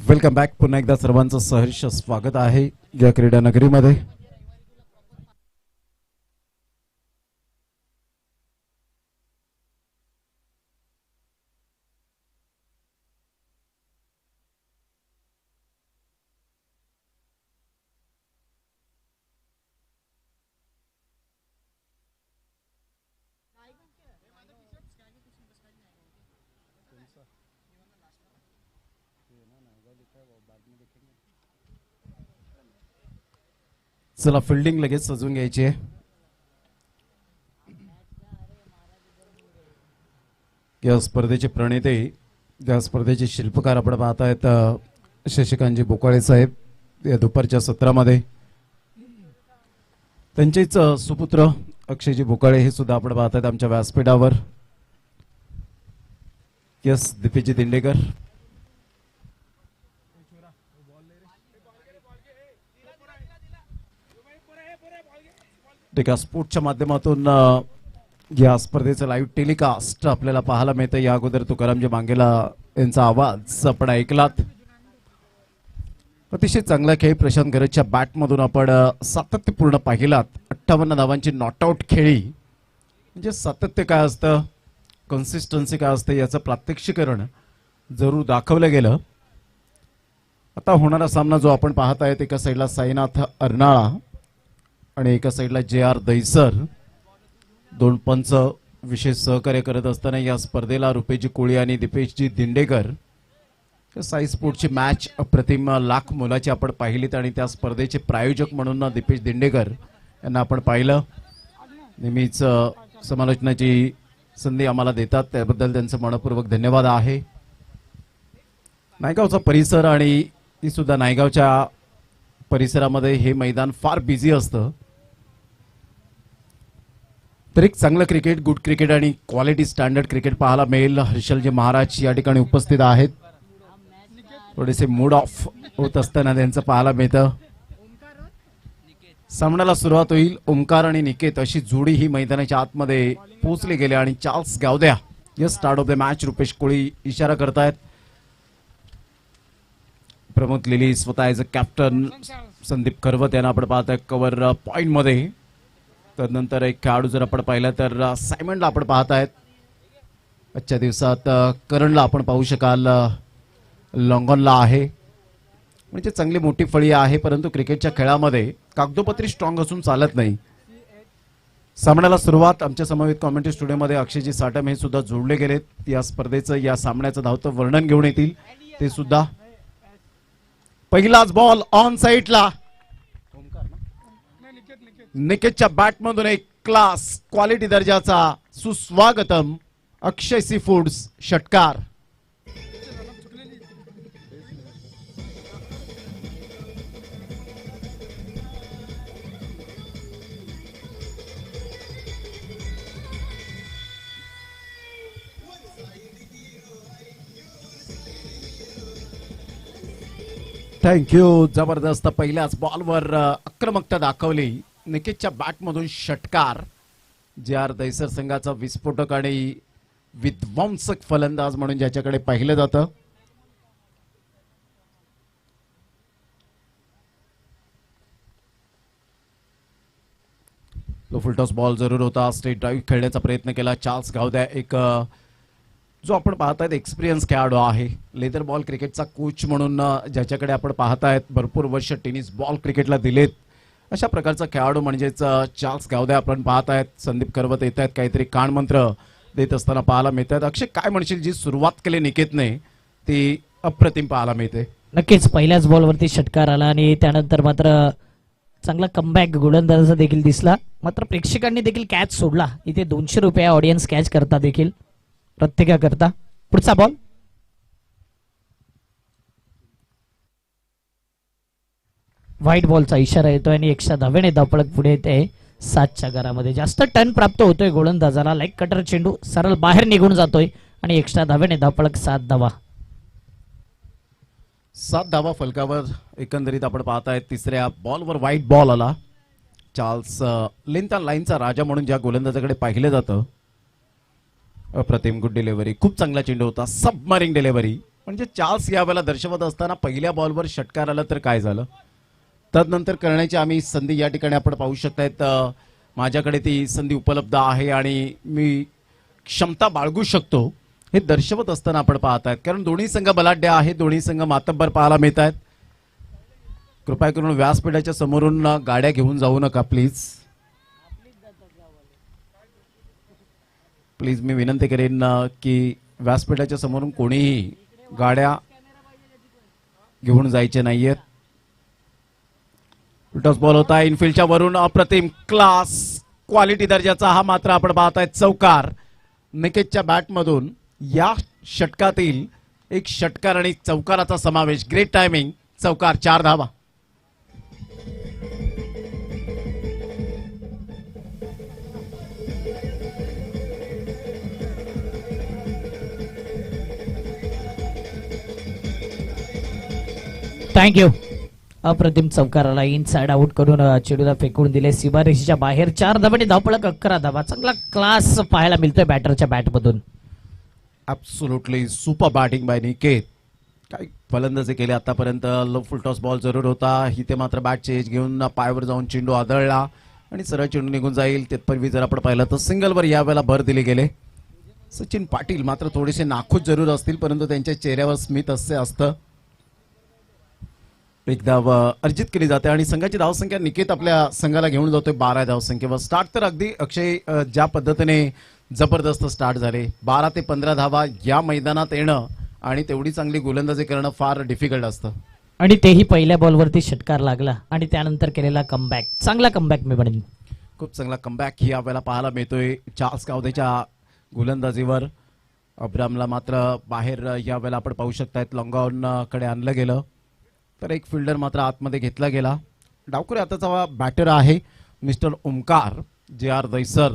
Welcome back. पुन्हा एकदा सर्वांचं सहर्ष स्वागत आहे या क्रीडा नगरीमध्ये. चला फिल्डिंग लगेच सजवून घ्यायची आहे. या स्पर्धेचे प्रणेते, या स्पर्धेचे शिल्पकार आपण पाहत आहेत शशिकांतजी बोकाळे साहेब. या दुपारच्या सत्रामध्ये त्यांचेच सुपुत्र अक्षयजी बोकाळे हे सुद्धा आपण पाहत आहेत आमच्या व्यासपीठावर. यस, दिपेशजी दिंडेकर. टेका स्पोर्टच्या माध्यमातून या स्पर्धेचं लाईव्ह टेलिकास्ट आपल्याला पाहायला मिळतं. या अगोदर तुकारामजी मांगेला यांचा आवाज आपण ऐकलात. अतिशय चांगला खेळ प्रशांत गरजच्या बॅटमधून आपण सातत्यपूर्ण पाहिलात. 58 धावांची नॉटआउट खेळी. म्हणजे सातत्य काय असतं, कन्सिस्टन्सी काय असते याचं प्रात्यक्षिकरण जरूर दाखवलं गेलं. आता होणारा सामना जो आपण पाहत आहेत, एका साईडला साईनाथ अर्नाळा आणि एका साईडला JR दैसर, दोन पंच विशेष सहकार्य करत असताना या स्पर्धेला रुपेशजी कोळी आणि दिपेशजी दिंडेकर. साई स्पोर्टची मॅच अप्रतिम लाख मोलाची आपण पाहिलीत आणि त्या स्पर्धेचे प्रायोजक म्हणून दिपेश दिंडेकर यांना आपण पाहिलं. नेहमीच समालोचनाची संधी आम्हाला देतात, त्याबद्दल त्यांचं मनपूर्वक धन्यवाद आहे. नायगावचा परिसर आणि ती सुद्धा नायगावच्या परिसरामध्ये हे मैदान फार बिझी असतं. तर एक चांगलं क्रिकेट, गुड क्रिकेट आणि क्वालिटी स्टँडर्ड क्रिकेट पाहायला मिळेल. हर्षलजी महाराज या ठिकाणी उपस्थित आहेत. थोडेसे मूड ऑफ होत असताना त्यांचं पाहायला मिळतं. सामन्याला सुरुवात होईल. ओमकार आणि निकेत अशी जोडी ही मैदानाच्या आतमध्ये पोहोचली गेले आणि Charles Gavdya yes start of the match. Rupesh Koli इशारा करतायत. प्रमोद लिली स्वतः as a captain. Sandeep Kharvat यांना आपण पाहतोय कव्हर पॉइंट मध्ये. त्यानंतर एक खेळाडू जर आपण पाहिला तर सायमनला आपण पाहत आहेत. आजच्या दिवसात करणला आपण पाहू शकाल, लॉंगॉनला आहे. म्हणजे चांगली मोठी फळी आहे, परंतु क्रिकेटच्या खेळामध्ये कागदोपत्री स्ट्रॉंग असून चालत नाही. सामन्याला सुरुवात. आमच्या समवेत कॉमेंट्री स्टुडिओमध्ये अक्षयजी साटम हे सुद्धा जोडले गेलेत. या स्पर्धेचं, या सामन्याचं धावतं वर्णन घेऊन येतील ते सुद्धा. पहिलाच बॉल ऑन साईडला. निकेतच्या बॅटमधून एक क्लास क्वालिटी दर्जाचा सुस्वागतम. अक्षय सी फूड्स षटकार. थँक्यू. जबरदस्त. पहिल्याच बॉलवर आक्रमकता दाखवली. निकेतच्या बॅटमधून षटकार. JR दैसर संघाचा विस्फोटक आणि विध्वंसक फलंदाज म्हणून ज्याच्याकडे पाहिलं जातं. लो फुलटॉस बॉल जरूर होता. स्ट्रेट ड्राईव्ह खेळण्याचा प्रयत्न केला चार्ल्स गावद्या. एक जो आपण पाहतायत एक्सपिरियन्स खेळाडू आहे. लेदर बॉल क्रिकेटचा कोच म्हणून ज्याच्याकडे आपण पाहतायत, भरपूर वर्ष टेनिस बॉल क्रिकेटला दिलेत, अशा प्रकारचा खेळाडू म्हणजेच चार्ल्स गावद्या आपण पाहत आहेत. संदीप खरवत येत आहेत, काहीतरी कान मंत्र देत असताना पाहायला मिळतात. अक्षय, काय म्हणशील, जी सुरुवात केली निकेतने ती अप्रतिम पाहायला मिळते. नक्कीच पहिल्याच बॉलवरती षटकार आला आणि त्यानंतर मात्र चांगला कमबॅक गोलंदाजाचा देखील दिसला. मात्र प्रेक्षकांनी देखील कॅच सोडला. इथे 200 रुपये ऑडियन्स कॅच करता देखील प्रत्येकाकरता. पुढचा बॉल. व्हाईट बॉलचा इशारा येतोय आणि 100 धावेने धावपळक पुढे येते 7च्या घरामध्ये. जास्त टर्न प्राप्त होतोय गोलंदाजाला. लाईक कटर चेंडू सरळ बाहेर निघून जातोय आणि 100 धावेने धावपळक 7 धावा. 7 धावा फलकावर एकंदरीत आपण पाहतायत. तिसऱ्या बॉलवर व्हाईट बॉल आला. चार्ल्स लेंथ लाईनचा राजा म्हणून ज्या गोलंदाजाकडे पाहिलं जातं. अप्रतिम. Good delivery. खूप चांगला चेंडू होता. सबमरिंग डिलिव्हरी. म्हणजे चार्ल्स यावेळेला दर्शवत असताना पहिल्या बॉलवर षटकार आला तर काय झालं, तदनंतर करण्याची आम्ही संधी या ठिकाणी आपण पाहू शकतायत. माझ्याकडे ती संधी उपलब्ध आहे आणि मी क्षमता बाळगू शकतो हे दर्शवत असताना आपण पाहत आहेत. कारण दोन्ही संघ बलाढ्य आहेत, दोन्ही संघ मातब्बर पाहायला मिळत आहेत. कृपया करून व्यासपीठाच्या समोरून गाड्या घेऊन जाऊ नका प्लीज. प्लीज मी विनंती करेन की व्यासपीठाच्या समोरून कोणीही गाड्या घेऊन जायचे नाहीयेत. टॉस बॉल होता इनफिल्डच्या वरून, अप्रतिम क्लास क्वालिटी दर्जाचा हा मात्र आपण पाहताय चौकार निकेतच्या बॅटमधून. या षटकातील एक षटकार आणि चौकाराचा समावेश. ग्रेट टायमिंग, चौकार, 4 धावा. थँक्यू. अप्रतिम चौकाराला इनसाइड आउट करून चेडूला फेकून दिले सीमारेषेच्या बाहेर. 4 धावांनी धावपळक 11 धावा. चांगला क्लास पाहायला मिळतोय बॅटरच्या बॅटमधून. Absolutely super batting by Niket. काही फलंदाजी केले आतापर्यंत. लो फुल टॉस बॉल जरूर होता, इथे मात्र बॅटचे एज घेऊन पायावर जाऊन चेंडू आदळला आणि सरळ चेंडू निघून जाईल. तिथपर्वी जर आपण पाहिलं तर सिंगलवर यावेळेला भर दिले गेले. सचिन पाटील मात्र थोडेसे नाखुश जरूर असतील, परंतु त्यांच्या चेहऱ्यावर स्मित असे असतं. एक धाव अर्जित केली जाते आणि संघाची धावसंख्या निकेत आपल्या संघाला घेऊन जातोय 12 धावसंख्येवर. स्टार्ट तर अगदी अक्षय ज्या पद्धतीने जबरदस्त स्टार्ट झाले. 12 ते 15 धावा या मैदानात येणं आणि तेवढी चांगली गोलंदाजी करणं फार डिफिकल्ट असतं. आणि तेही पहिल्या बॉलवरती षटकार लागला आणि त्यानंतर केलेला कमबॅक, चांगला कमबॅक मी म्हणेन. खूप चांगला कमबॅक ही यावेळेला पाहायला मिळतोय चार्ल्स कावदेच्या गोलंदाजीवर. अब्रामला मात्र बाहेर यावेळेला आपण पाहू शकतायत लॉंग ऑन कडे आणलं गेलं, तर एक फिल्डर मात्र आतमध्ये घेतला गेला. डावखुरे आताचा बॅटर आहे mister Omkar JR Dahisar.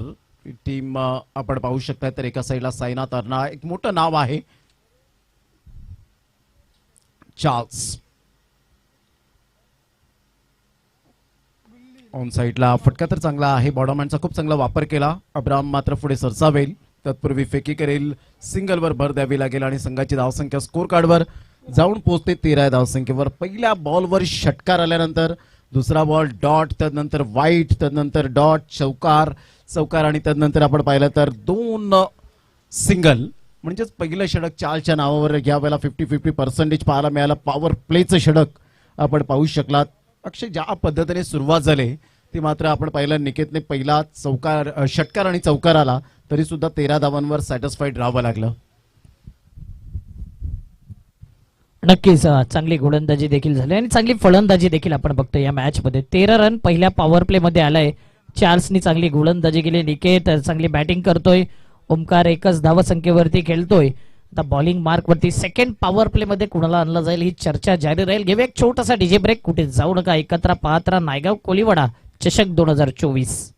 Team आपण पाहू शकताय, तर एका साईडला साईनाथ अर्ना, एक मोठं नाव आहे चार्ल्स. ऑन साईडला फटका तर चांगला आहे, बॉडमॅनचा खूप चांगला वापर केला. अब्राम मात्र पुढे सरसावेल, तत्पूर्वी फेकी करेल, सिंगलवर भर द्यावी लागेल आणि संघाची धावसंख्या स्कोर कार्डवर जाऊन पोहोचते 13 धावसंख्येवर. पहिल्या बॉलवर षटकार आल्यानंतर दुसरा बॉल डॉट, त्यानंतर वाईट, त्यानंतर डॉट, चौकार, चौकार आणि त्यानंतर आपण पाहिलं तर 2 सिंगल. म्हणजेच पहिलं षटक चार्ल्सच्या नावावर यावेळेला 50-50% पाहायला मिळालं. पॉवर प्लेचं षटक आपण पाहू शकलात. अक्षय ज्या पद्धतीने सुरुवात झाली ती मात्र आपण पाहिलं, निकेतने पहिला चौकार षटकार आणि चौकार आला तरी सुद्धा 13 धावांवर सॅटिस्फाईड राहावं लागलं. नक्कीच चांगली गोलंदाजी देखील झाली आणि चांगली फलंदाजी देखील आपण बघतो या मॅच मध्ये. 13 रन पहिल्या पॉवर प्ले मध्ये आलाय. चार्ल्सनी चांगली गोलंदाजी केली, निकेत चांगली बॅटिंग करतोय, ओमकार एकच धावसंख्येवरती खेळतोय. आता बॉलिंग मार्क वरती सेकंड पॉवर प्ले मध्ये कुणाला आणलं जाईल ही चर्चा जारी राहील. घेऊया एक छोटासा डीजे ब्रेक, कुठे जाऊ नका. एकत्र पाहत राहा नायगाव कोलीवाडा चषक 2024.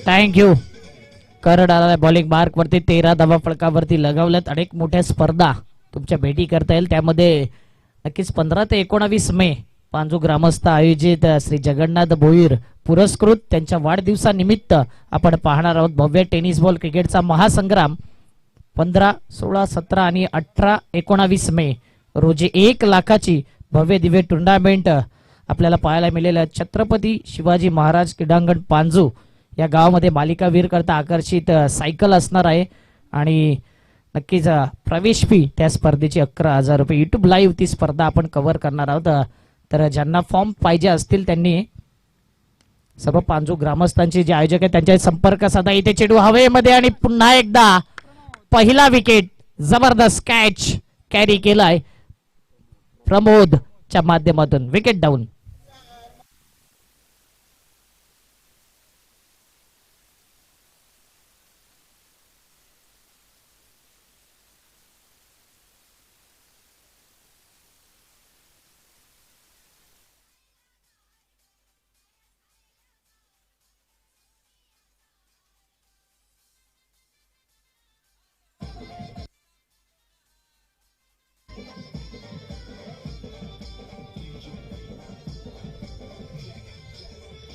थँक्यू. करड आला बॉलिंग मार्क वरती, 13 धावा फळकावरती लगावल्यात. अनेक मोठ्या स्पर्धा तुमच्या भेटी करता येईल, त्यामध्ये नक्कीच 15 ते 19 मे पांजू ग्रामस्थ आयोजित श्री जगन्नाथ भोईर पुरस्कृत त्यांच्या वाढदिवसानिमित्त आपण पाहणार आहोत भव्य टेनिस बॉल क्रिकेटचा महासंग्राम. 15, 16, 17 आणि 18, 19 मे रोजी 1 लाखाची भव्य दिव्य टुर्नामेंट आपल्याला पाहायला मिळेल. छत्रपती शिवाजी महाराज क्रीडांगण पांजू या गावामध्ये मालिकावीर करता आकर्षित सायकल असणार आहे आणि नक्कीच प्रवेश फी त्या स्पर्धेची 11,000 रुपये. युट्यूब लाईव्ह ती स्पर्धा आपण कव्हर करणार आहोत. तर ज्यांना फॉर्म पाहिजे असतील त्यांनी सर्व पांजू ग्रामस्थांचे जे आयोजक आहेत त्यांच्या संपर्क साधा. इथे चेंडू हवेमध्ये आणि पुन्हा एकदा पहिला विकेट, जबरदस्त कॅच कॅरी केलाय प्रमोदच्या माध्यमातून. Wicket down.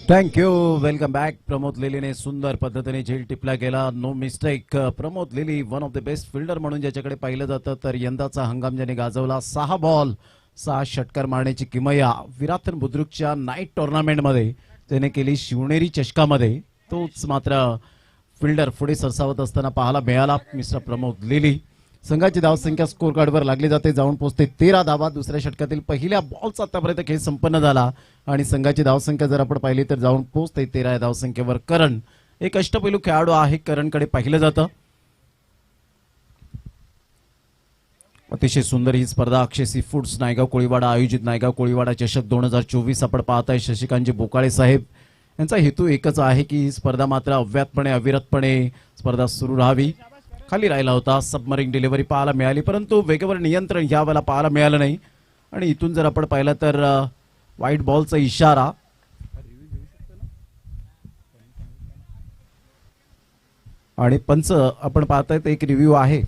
Thank you. Welcome back. Pramod लिलीने सुंदर पद्धतीने झेल टिपला गेला. No mistake. Pramod Lili one of the best fielder म्हणून ज्याच्याकडे पाहिलं जातं, तर यंदाचा हंगाम ज्याने गाजवला 6 बॉल 6 षटकार मारण्याची किमया विराटन बुद्रुकच्या नाईट टुर्नामेंटमध्ये त्याने केली. शिवनेरी चषकामध्ये तोच मात्र फिल्डर पुढे सरसावत असताना पाहायला मिळाला. Mister Pramod lily. संघाची धावसंख्या स्कोर कार्डवर लागली जाते, जाऊन पोहोचते 13 धावा. दुसऱ्या षटकातील पहिल्या बॉलचा आतापर्यंत खेळ संपन्न झाला आणि संघाची धावसंख्या जर आपण पाहिली तर जाऊन पोहोचते 13 या धावसंख्येवर. करण एक अष्टपैलू खेळाडू आहे. करणकडे पाहिलं जातं. अतिशय सुंदर ही स्पर्धा अक्षय सी फूड्स नायगाव कोळीवाडा आयोजित नायगाव कोळीवाडा चषक 2024 आपण पाहताय. शशिकांतजी बोकाळे साहेब यांचा हेतू एकच आहे की ही स्पर्धा मात्र अव्यातपणे अविरतपणे स्पर्धा सुरू राहावी. खाली राहिला होता. सबमरीन डिलिव्हरी पाहायला मिळाली, परंतु वेगेवर नियंत्रण यावेळेला पाहायला मिळालं नाही. आणि इथून जर आपण पाहिलं तर व्हाईट बॉलचा इशारा. आणि पंच आपण पाहतायत एक रिव्ह्यू आहे.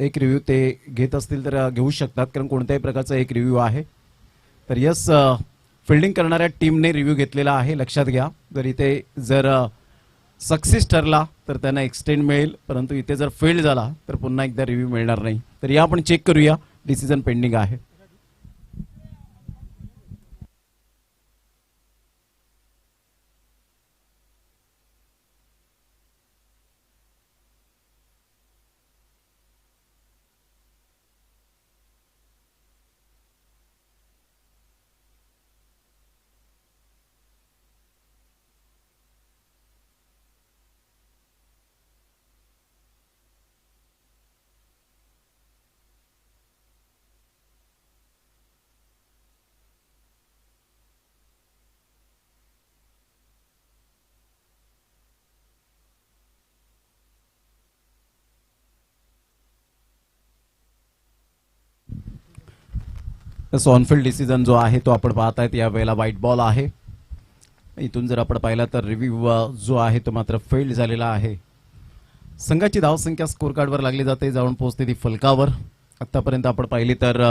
एक रिव्ह्यू ते घेत असतील तर घेऊ शकतात, कारण कोणत्याही प्रकारचा एक रिव्ह्यू आहे. तर यस, फिल्डिंग करणाऱ्या टीमने रिव्ह्यू घेतलेला आहे, लक्षात घ्या. जर इथे जर सक्सेस ठरला तर त्यांना एक्सटेंड मिळेल, परंतु इथे जर फेल झाला तर पुन्हा एकदा रिव्ह्यू मिळणार नाही. तर या आपण चेक करूया. डिसिजन पेंडिंग आहे. ऑनफिल्ड डिसिजन जो आहे तो आपण पाहतायत. या वेळेला व्हाईट बॉल आहे. इथून जर आपण पाहिला तर रिव्ह्यू जो आहे तो मात्र फेल्ड झालेला आहे. संघाची धावसंख्या स्कोर कार्डवर लागली जाते, जाऊन पोहोचते ती फलकावर. आतापर्यंत आपण पाहिली तर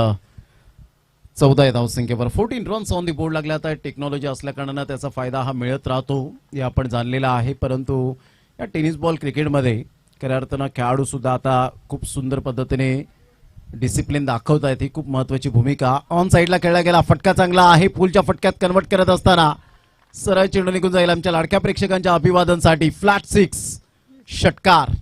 14 या धावसंख्येवर 14 रन्स ऑन दी बोर्ड लागल्या. आता टेक्नॉलॉजी असल्या कारणानं त्याचा फायदा हा मिळत राहतो, हे आपण जाणलेला आहे. परंतु या टेनिस बॉल क्रिकेटमध्ये खऱ्या अर्थानं खेळाडू सुद्धा आता खूप सुंदर पद्धतीने डिसिप्लिन दाखवत आहेत. ही खूप महत्वाची भूमिका. ऑन साईडला खेळला गेला. फटका चांगला आहे. पुलच्या फटक्यात कन्वर्ट करत असताना सरळ चेंडू निघून जाईल. आमच्या लाडक्या प्रेक्षकांच्या अभिवादनसाठी फ्लॅट 6 षटकार.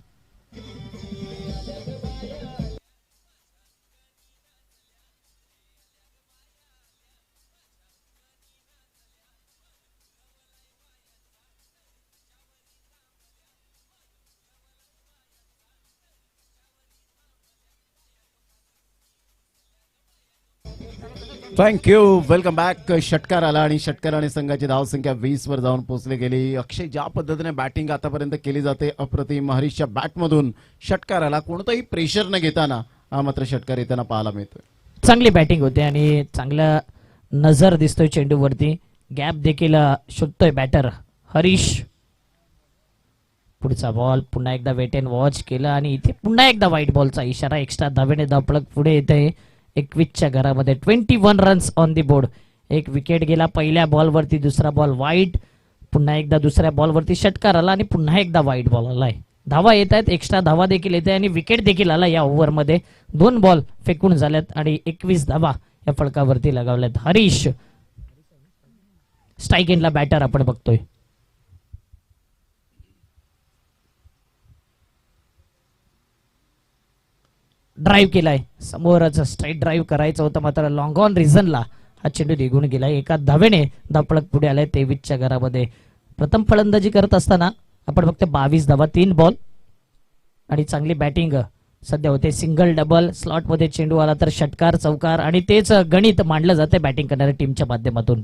थँक्यू. Welcome back. षटकार आला आणि षटकाराने संघाची धावसंख्या 20 वर जाऊन पोहोचली गेली. अक्षय ज्या पद्धतीने बॅटिंग आतापर्यंत केली जाते अप्रतिम. हरीशच्या बॅटमधून षटकार आला. कोणताही प्रेशर न घेताना हा मात्र षटकार येताना पाहायला मिळतोय. चांगली बॅटिंग होते आणि चांगला नजर दिसतोय चेंडूवरती. गॅप देखील शोधतोय बॅटर हरीश. पुढचा बॉल पुन्हा एकदा वेट अँड वॉच केला आणि इथे पुन्हा एकदा व्हाईट बॉलचा इशारा. एक्स्ट्रा धावेने धावपळक पुढे येते. 21च्या घरामध्ये 21 रन्स ऑन दी बोर्ड. एक विकेट गेला पहिल्या बॉलवरती. दुसरा बॉल वाईट. पुन्हा एकदा दुसऱ्या बॉलवरती षटकार आला आणि पुन्हा एकदा व्हाईट बॉल आलाय. धावा येत आहेत. एक्स्ट्रा धावा देखील येते आणि विकेट देखील आला या ओव्हरमध्ये. 2 बॉल फेकून झाल्यात आणि 21 धावा या फलकावरती लगावल्यात. हरीश स्ट्राईक एंडला बॅटर आपण बघतोय. ड्राईव्ह केलाय. समोरच स्ट्राईट ड्राईव्ह करायचं होतं, मात्र लॉंग ऑन रिझनला हा चेंडू निघून गेलाय. एका धावेने धावपळक पुढे आलाय 23च्या घरामध्ये. प्रथम फलंदाजी करत असताना आपण फक्त 22 धावा 3 बॉल आणि चांगली बॅटिंग सध्या होते. सिंगल डबल स्लॉट मध्ये चेंडू आला तर षटकार चौकार आणि तेच गणित मांडलं जाते बॅटिंग करणाऱ्या टीमच्या माध्यमातून.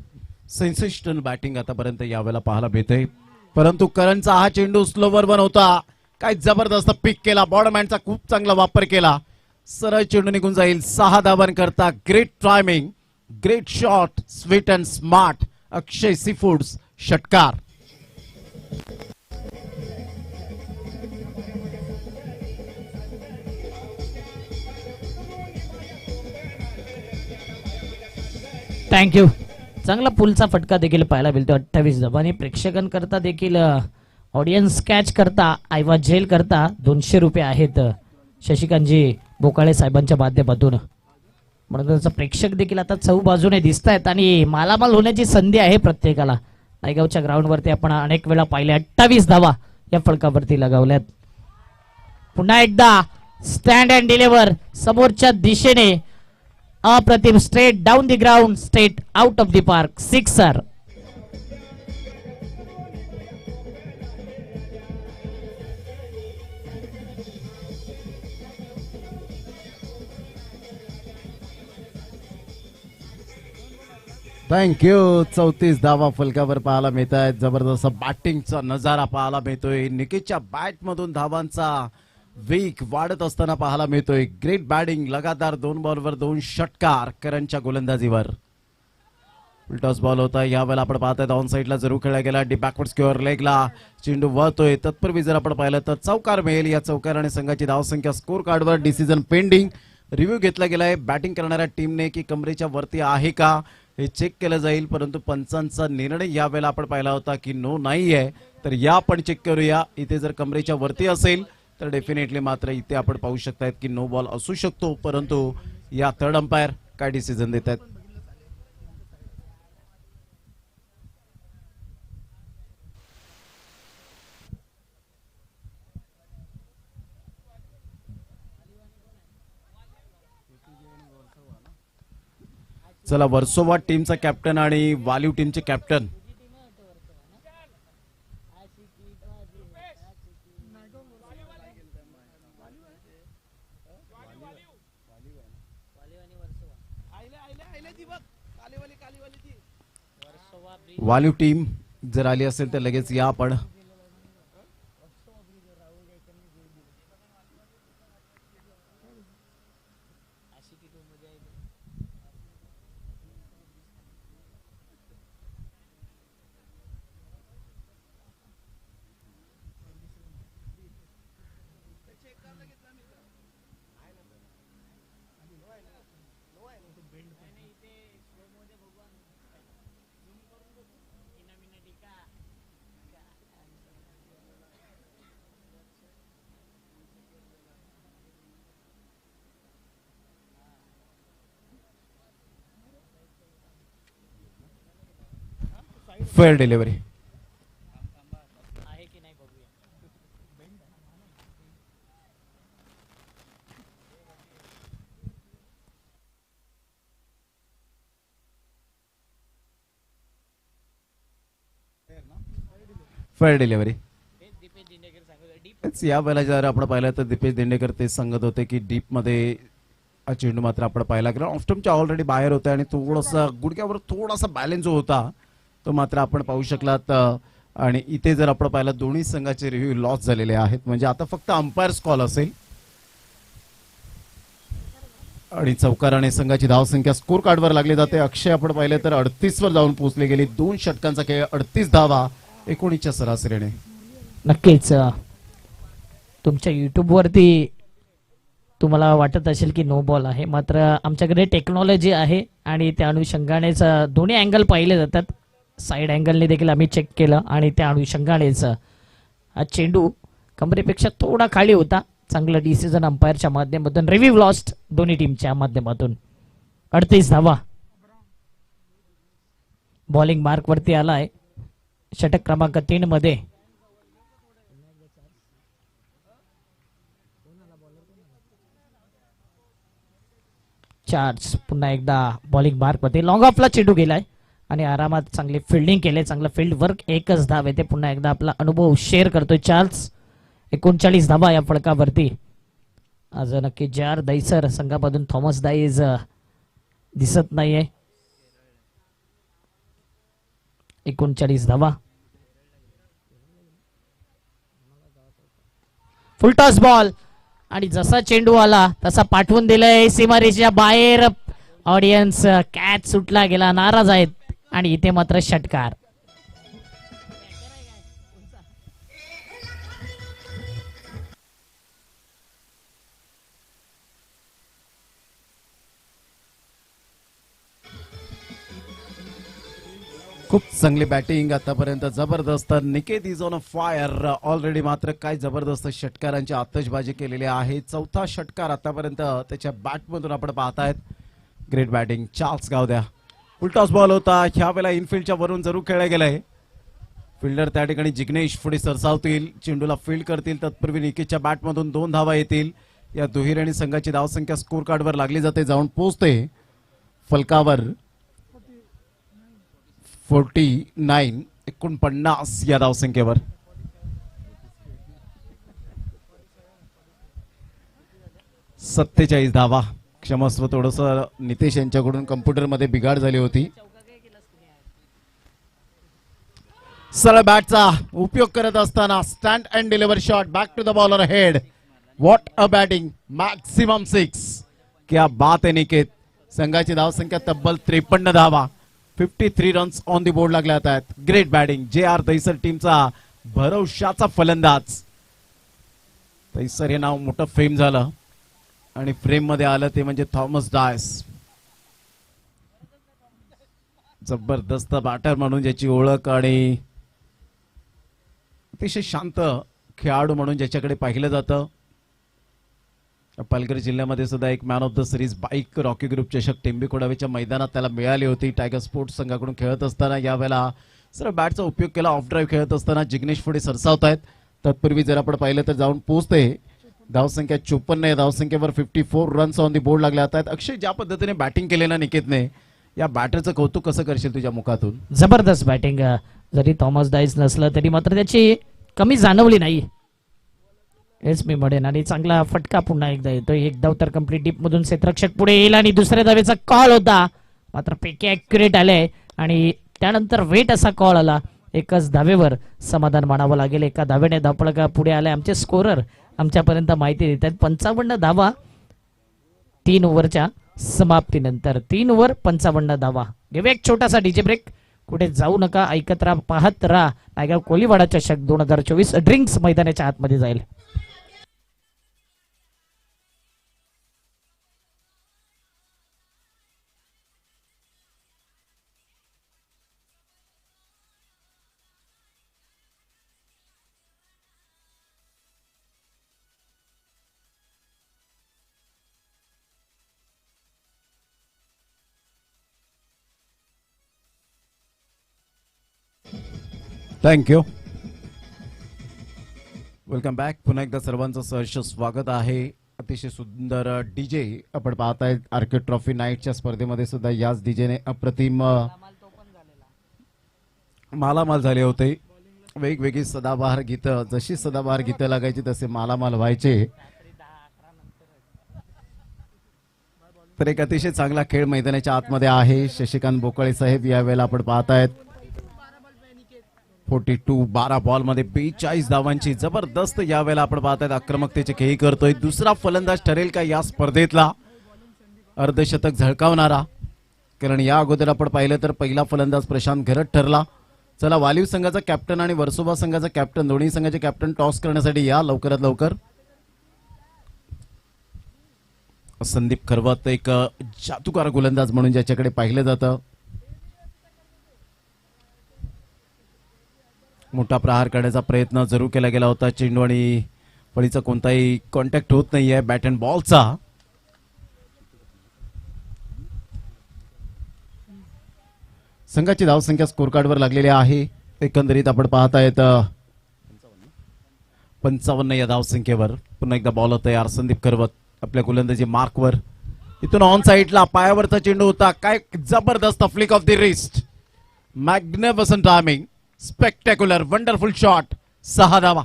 सेन्सेशनल बॅटिंग आतापर्यंत यावेळेला पाहायला मिळते. परंतु करणचा हा चेंडू स्लोवर वन होता. काय जबरदस्त पिक केला. बॉर्डमॅनचा खूप चांगला वापर केला. सरळ चेंडू निघून जाईल. 6 धावांकरता great timing, great shot, sweet and smart. Akshay sea foods षटकार. थँक्यू. चांगला पुलचा फटका देखील पाहायला मिळतो 28 धावा आणि प्रेक्षकांकरता देखील ऑडियन्स कॅच करता आयवा झेल करता 200 रुपये आहेत शशिकांतजी बोकाळे साहेबांच्या माध्यमातून. म्हणून प्रेक्षक देखील आता चौ बाजूने दिसत आहेत आणि मालामाल होण्याची संधी आहे प्रत्येकाला. नायगावच्या ग्राउंडवरती आपण अनेक वेळा पाहिले 28 धावा या फलकावरती लगावल्यात. पुन्हा एकदा स्टँड अँड डिलिव्हर समोरच्या दिशेने अप्रतिम straight down the ground straight out of the park sixer. Thank you. 34 धावा फलकावर पाहायला मिळत आहेत. जबरदस्त बॅटिंगचा नजारा पाहायला मिळतोय. निकेशच्या बॅट मधून धावांचा वेग वाढत असताना पाहायला मिळतोय. ग्रेट बॅटिंग, लगातार 2 बॉलवर 2 षटकार करणच्या गोलंदाजीवर. उलटॉस बॉल होता यावेळेला आपण पाहतोय ऑन साईडला जरूर खेळला गेला. डी बॅकवर्ड स्क्वेअर लेगला चेंडू वळतोय. तत्पूर्वी जर आपण पाहिलं तर चौकार मिळेल. या चौकाराने संघाची धावसंख्या स्कोर कार्डवर डिसिजन पेंडिंग. रिव्ह्यू घेतला गेलाय बॅटिंग करणाऱ्या टीमने की कमरेच्या वरती आहे का हे चेक केलं जाईल. परंतु पंचांचा निर्णय यावेळेला आपण पाहिला होता की नो नाही आहे. तर या आपण चेक करूया. इथे जर कमरेच्या वरती असेल तर डेफिनेटली मात्र इथे आपण पाहू शकतायत की नो बॉल असू शकतो. परंतु या थर्ड अंपायर काय डिसिजन देत आहेत. चला वर्सोवा टीमचा कॅप्टन आणि वालीव टीमचे कॅप्टन वालीव टीम जर आली असेल तर लगेच या आपण. Fair delivery. Fair delivery. या वेळेला जर आपण पाहिलं तर दीपेश दिंडेकर ते सांगत होते की डीप मध्ये हा चेंडू मात्र आपण पाहिला गेला. ऑफस्टमच्या ऑलरेडी बाहेर होता आणि थोडासा गुडघ्यावर थोडासा बॅलन्स जो होता तो मात्र आपण पाहू शकलात. आणि इथे जर आपण पाहिलं दोन्ही संघाचे रिव्ह्यू लॉस झालेले आहेत. म्हणजे आता फक्त अंपायर्स कॉल असेल. आणि चौकाराने संघाची धावसंख्या स्कोर कार्डवर लागली जाते. अक्षय आपण पाहिले तर 38 वर जाऊन पोहोचले गेली. 2 षटकांचा खेळ 38 धावा 19च्या सरासरीने. नक्कीच तुमच्या युट्यूब वरती तुम्हाला वाटत असेल की नो बॉल आहे, मात्र आमच्याकडे टेक्नॉलॉजी आहे आणि त्या अनुषंगानेच दोन्ही अँगल पाहिले जातात. साईड अँगलने देखील आम्ही चेक केलं आणि त्या अनुषंगानेच हा चेंडू कमरेपेक्षा थोडा खाली होता. चांगलं डिसिजन अंपायरच्या माध्यमातून. रिव्ह्यू लॉस्ट दोन्ही टीमच्या माध्यमातून. 38 धावा बॉलिंग मार्क वरती आलाय षटक क्रमांक 3 मध्ये. चार्ज पुन्हा एकदा बॉलिंग मार्क मध्ये. लॉंग ऑफला चेंडू गेलाय आणि आरामात चांगली फिल्डिंग केले. चांगलं फील्ड वर्क. 1च धाव येते. पुन्हा एकदा आपला अनुभव शेअर करतोय चार्ल्स. 39 धावा या फलकावरती. आज नक्की जार दैसर संघामधून थॉमस दाईज दिसत नाहीये. 39 धावा. फुलटॉस बॉल आणि जसा चेंडू आला तसा पाठवून दिलंय सीमारेषेच्या बाहेर. ऑडियन्स कॅच सुटला गेला, नाराज आहेत आणि इथे मात्र षटकार. खूप चांगली बॅटिंग आतापर्यंत, जबरदस्त. Niket is on a fire already. मात्र काय जबरदस्त षटकारांची आतषबाजी केलेली आहे. चौथा षटकार आतापर्यंत त्याच्या बॅटमधून आपण पाहतायत. Great batting. चार्ल्स गावद्या. उलटाच बॉल होता, ह्या वेळेला इनफिल्डच्या वरून जरूर खेळला गेलाय. फिल्डर त्या ठिकाणी जिग्नेश पुढे सरसावतील, चेंडूला फील्ड करतील. तत्पूर्वी निकेतच्या बॅटमधून 2 धावा येतील. या दुहेरी संघाची धावसंख्या स्कोर कार्डवर लागली जाते, जाऊन पोहोचते फलकावर 49 या धावसंख्येवर. सत्तेचाळीस धावा. क्षमस्व, थोडस नितेश यांच्याकडून कम्प्युटरमध्ये बिघाड झाली होती. सरळ बॅटचा उपयोग करत असताना stand and deliver shot back to the bowler head. What a batting. Maximum 6. क्या बात आहे निकेत. संघाची धावसंख्या तब्बल 53 धावा. 53 रन्स ऑन दी बोर्ड लागले आहेत. Great batting. JR दहिसर टीमचा भरवशाचा फलंदाज. दहिसर हे नाव मोठं फेम झालं आणि फ्रेम मध्ये आलं ते म्हणजे थॉमस डायस. जबरदस्त बॅटर म्हणून ज्याची ओळख आणि अतिशय शांत खेळाडू म्हणून ज्याच्याकडे पाहिलं जातं. पालघर जिल्ह्यामध्ये सुद्धा एक man of the series bike Rocky group चषक टेंबेखोडावेच्या मैदानात त्याला मिळाली होती. टायगर स्पोर्ट्स संघाकडून खेळत असताना यावेळेला सर बॅटचा उपयोग केला. ऑफ ड्राईव्ह खेळत असताना जिग्नेश पुढे सरसावत आहेत. तत्पूर्वी जर आपण पाहिलं तर जाऊन पोहोचते धावसंख्या 54. या धावसंख्येवर 54 रन्स ऑन दी बोर्ड लागले आहेत. अक्षय, ज्या पद्धतीने बॅटिंग केले ना निकेतने, या बॅटरचं कौतुक कसं करशील तुझ्या मुखातून? जबरदस्त बॅटिंग. जरी थॉमस डाईस नसलं तरी मात्र त्याची कमी जाणवली नाही, हेच मी म्हणेन. आणि चांगला फटका पुन्हा एकदा येतोय. एक धाव तर कंप्लीट डीप मधून क्षेत्ररक्षक पुढे येईल आणि दुसऱ्या धावेचा कॉल होता, मात्र पैकी ऍक्युरेट आले आणि त्यानंतर वेट असा कॉल आला. एकच धावेवर समाधान मानावं लागेल. एका धावेने धावपळका पुढे आलाय. आमचे स्कोरर आमच्यापर्यंत माहिती देतात. 55 धावा 3 ओव्हरच्या समाप्तीनंतर. 3 ओव्हर 55 धावा. घेऊया एक छोटासा डीजे ब्रेक. कुठे जाऊ नका, ऐकत राहा, पाहत राहा. नायगाव कोलीवाडा चषक 2024 ड्रिंक्स मैदानाच्या आतमध्ये जाईल. थँक्यू. Welcome back. पुन्हा एकदा सर्वांचं सहर्ष स्वागत आहे. अतिशय सुंदर डीजे आपण पाहताय. आर्किड ट्रॉफी नाईटच्या स्पर्धेमध्ये सुद्धा याच डीजेने अप्रतिम मालामाल झाले होते. वेगवेगळी सदाबहार गीतं, जशी सदाबहार गीतं लागायची तसे मालामाल व्हायचे. तर एक अतिशय चांगला खेळ मैदानाच्या आतमध्ये आहे. शशिकांत बोकाळे साहेब यावेळेला आपण पाहतायत. 42 12 बॉल मध्ये 42 धावांची जबरदस्त यावेळेला आपण पाहतायत आक्रमकतेचे खेळी करतोय. दुसरा फलंदाज ठरेल का या स्पर्धेतला अर्धशतक झळकावणारा? कारण या अगोदर आपण पाहिलं तर पहिला फलंदाज प्रशांत घरत ठरला. चला, वालीव संघाचा कॅप्टन आणि वर्सोवा संघाचा कॅप्टन, दोन्ही संघाचे कॅप्टन टॉस करण्यासाठी या लवकरात लवकर. संदीप खरवत एक जादूगार गोलंदाज म्हणून ज्याच्याकडे पाहिलं जातं. मोठा प्रहार करण्याचा प्रयत्न जरूर केला गेला होता. चेंडू आणि फळीचा कोणताही कॉन्टॅक्ट होत नाहीये बॅट अँड बॉलचा. संघाची धावसंख्या स्कोर कार्डवर लागलेली आहे. एकंदरीत आपण पाहतायत 55 या धावसंख्येवर. पुन्हा एकदा बॉल तयार. संदीप खरवत आपल्या गोलंदाजी मार्कवर. इथून ऑन साइडला पायावरचा चेंडू होता. काय जबरदस्त flick of the wrist. Magnificent timing. Spectacular wonderful shot. 6 धावा.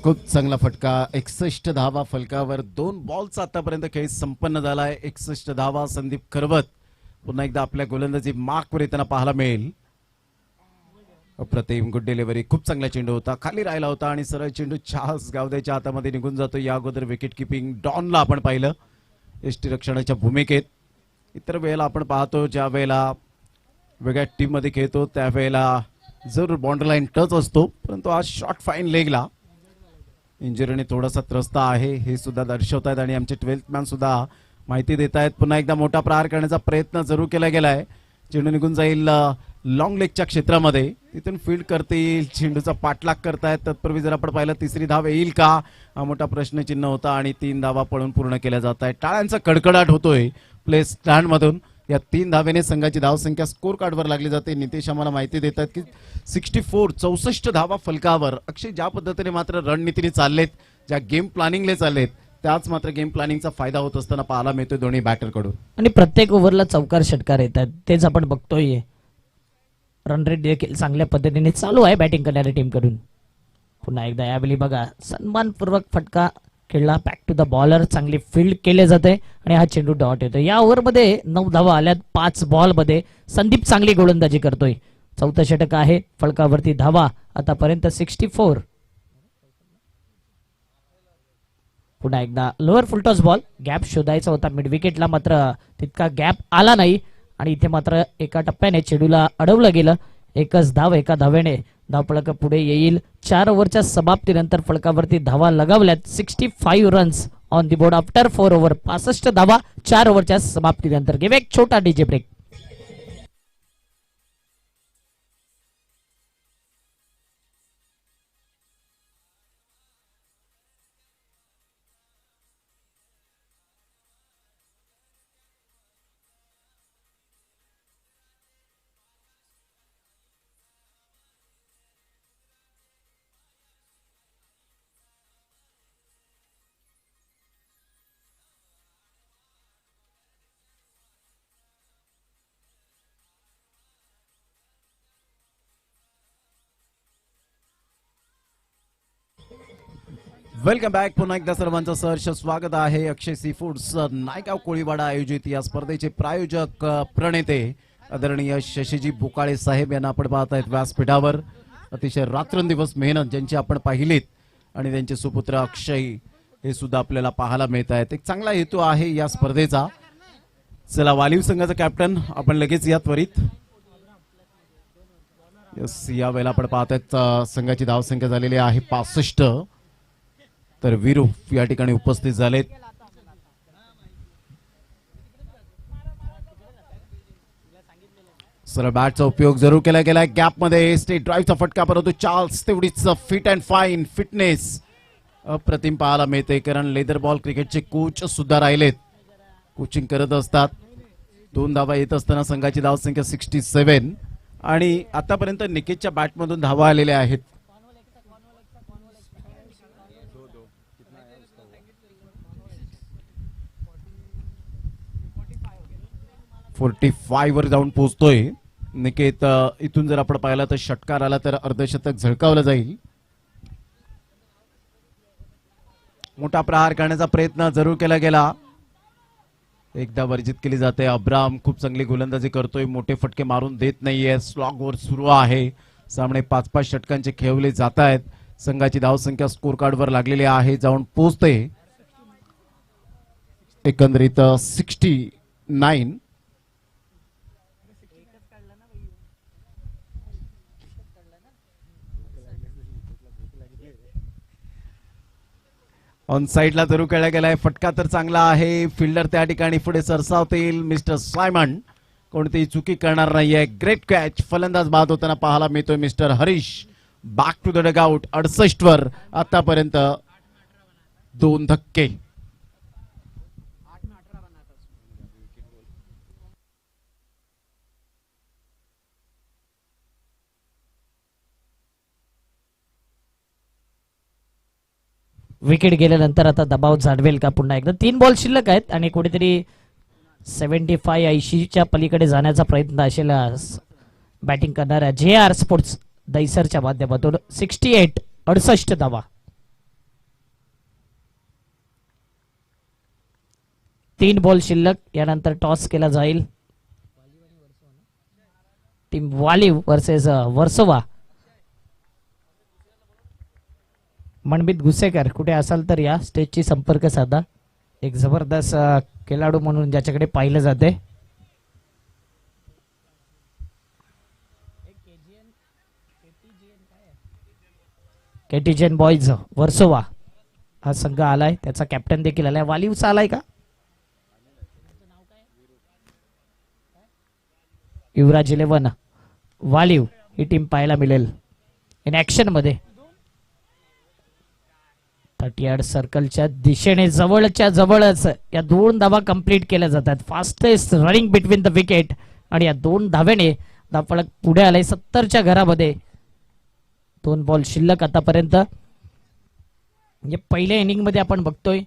खूप चांगला फटका. 61 धावा फलकावर. 2 बॉलचा आतापर्यंत खेळ संपन्न झालाय. 61 धावा. संदीप खरवत पुन्हा एकदा आपल्या गोलंदाजी मार्कवर येताना पाहायला मिळेल. अप्रतिम गुड डिलिव्हरी, खूप चांगला चेंडू होता, खाली राहिला होता आणि सरळ चेंडू चार्ल्स गावदेच्या हातामध्ये निघून जातो. या अगोदर विकेट किपिंग डॉनला आपण पाहिलं यष्टीरक्षणाच्या भूमिकेत. इतर वेळेला आपण पाहतो ज्या वेळेला वेगळ्या टीम मध्ये खेळतो त्यावेळेला जर बॉन्डर टच असतो, परंतु आज शॉर्ट फाईन लेगला इंजुरीने थोडासा त्रस्त आहे हे सुद्धा दर्शवतायत आणि आमचे 12th मॅन सुद्धा माहिती देत आहेत. पुन्हा एकदा मोठा प्रहार करण्याचा प्रयत्न जरूर केला गेलाय. चेंडू निघून जाईल लॉंग लेगच्या क्षेत्रामध्ये, तिथून फील्ड करतील, चेंडूचा पाठलाग करतायत. तत्पूर्वी जर आपण पाहिलं तिसरी धाव येईल का हा मोठा प्रश्नचिन्ह होता आणि 3 धावा पळून पूर्ण केल्या जात आहेत. टाळ्यांचा कडकडाट होतोय प्ले स्टँड मधून. या 3 धावेने संघाची धावसंख्या स्कोर कार्डवर लागली जाते. नितेश आम्हाला माहिती देतात की 64 धावा फलकावर. अक्षय ज्या पद्धतीने मात्र रणनीतीने चाललेत, ज्या गेम प्लॅनिंगले चाललेत, त्याच मात्र गेम प्लॅनिंगचा फायदा होत असताना पाहायला मिळतोय दोन्ही बॅटर कडून. आणि प्रत्येक ओव्हरला चौकार षटकार येतात, तेच आपण बघतोय. रन रेट देखील चांगल्या पद्धतीने चालू आहे बॅटिंग करणाऱ्या टीम कडून. पुन्हा एकदा यावेळी बघा सन्मानपूर्वक फटका खेळला, बॅक टू द बॉलर, चांगली फील्ड केले जाते आणि हा चेंडू डॉट येतो. या ओव्हरमध्ये 9 धावा आल्यात 5 बॉल मध्ये. संदीप चांगली गोलंदाजी करतोय. 4थं षटक आहे, फलकावरती धावा आतापर्यंत 64. पुन्हा एकदा लोअर फुलटॉस बॉल, गॅप शोधायचा होता मिड विकेटला, मात्र तितका गॅप आला नाही आणि इथे मात्र एका टप्प्याने चेंडूला अडवलं गेलं. एकच धाव, एका धावेने धावफलक पुढे येईल. 4 ओव्हरच्या समाप्तीनंतर फलकावरती धावा लगावल्यात. 65 runs on the board after 4 over. 65 धावा 4 ओव्हरच्या समाप्तीनंतर. घेऊ एक छोटा डीजे ब्रेक. Welcome back. पुन्हा एकदा सर्वांचं सहर्ष स्वागत आहे. अक्षय सी फूड्स नायगाव कोळीवाडा आयोजित या स्पर्धेचे प्रायोजक प्रणेते आदरणीय शशीजी बुकाळे साहेब यांना आपण पाहत आहेत व्यासपीठावर. अतिशय रात्रंदिवस मेहनत ज्यांची आपण पाहिलीत आणि त्यांचे सुपुत्र अक्षय हे सुद्धा आपल्याला पाहायला मिळत आहेत. एक चांगला हेतू आहे या स्पर्धेचा. चला वालीव संघाचा कॅप्टन आपण लगेच या त्वरित. यस, या वेळेला आपण पाहत आहेत संघाची धावसंख्या झालेली आहे 65. तर वीरू या ठिकाणी उपस्थित झालेत. सरळ बॅटचा उपयोग जरूर केला गेलाय. गॅप मध्ये स्टेट ड्राईव्हचा फटका, परंतु चार्ल्स तेवढीच फिट अँड फाईन फिटनेस अप्रतिम पाहायला मिळते. कारण लेदर बॉल क्रिकेटचे कोच सुद्धा राहिलेत, कोचिंग करत असतात. 2 धावा येत असताना संघाची धावसंख्या 67 आणि आतापर्यंत निकेतच्या बॅटमधून धावा आलेल्या आहेत. 45 वर जाऊन पोहोचतोय निकेत. इथून जर आपण पाहिला तर षटकार आला तर अर्धशतक झळकावलं जाईल. मोठा प्रहार करण्याचा प्रयत्न जरूर केला गेला, एकदा वर्जित केली जाते. अब्राम खूप चांगली गोलंदाजी करतोय, मोठे फटके मारून देत नाहीये. स्लॉग वर सुरू आहे. सामने 5-5 षटकांचे खेळवले जात आहेत. संघाची धावसंख्या स्कोर कार्डवर लागलेली आहे, जाऊन पोहोचते एकंदरीत 69. ऑन साइडला जरूर खेळला गेलाय. फटका तर चांगला आहे. फिल्डर त्या ठिकाणी पुढे सरसावतील. मिस्टर सायमन कोणतीही चुकी करणार नाहीये. Great catch. फलंदाज बाद होताना पाहायला मिळतोय mister Harish. Back to the dugout. 68 वर आतापर्यंत 2 धक्के. विकेट गेल्यानंतर आता दबाव जाणवेल का पुन्हा एकदा. 3 बॉल शिल्लक आहेत आणि कुठेतरी 75-80च्या पलीकडे जाण्याचा प्रयत्न असेल बॅटिंग करणाऱ्या JR स्पोर्ट्स दैसरच्या माध्यमातून. 68 धावा. 3 बॉल शिल्लक. यानंतर टॉस केला जाईल. Team Waliv versus Versova. मनमित गुसेकर कुठे असाल तर या स्टेजची संपर्क साधा. एक जबरदस्त खेळाडू म्हणून ज्याच्याकडे पाहिलं जाते. केटीजेन बॉईज वर्सोवा हा संघ आलाय. त्याचा कॅप्टन देखील आलाय. वालिवचा आलाय का? युवराज 11 वालिव ही टीम पाहायला मिळेल इन ऍक्शन मध्ये. 30 यार्ड सर्कलच्या दिशेने जवळच्या जवळच या 2 धावा कंप्लीट केल्या जातात. Fastest running between the wicket आणि या 2 धावेने धावफलक पुढे आलाय 70च्या घरामध्ये. 2 बॉल शिल्लक आतापर्यंत. म्हणजे पहिल्या इनिंग मध्ये आपण बघतोय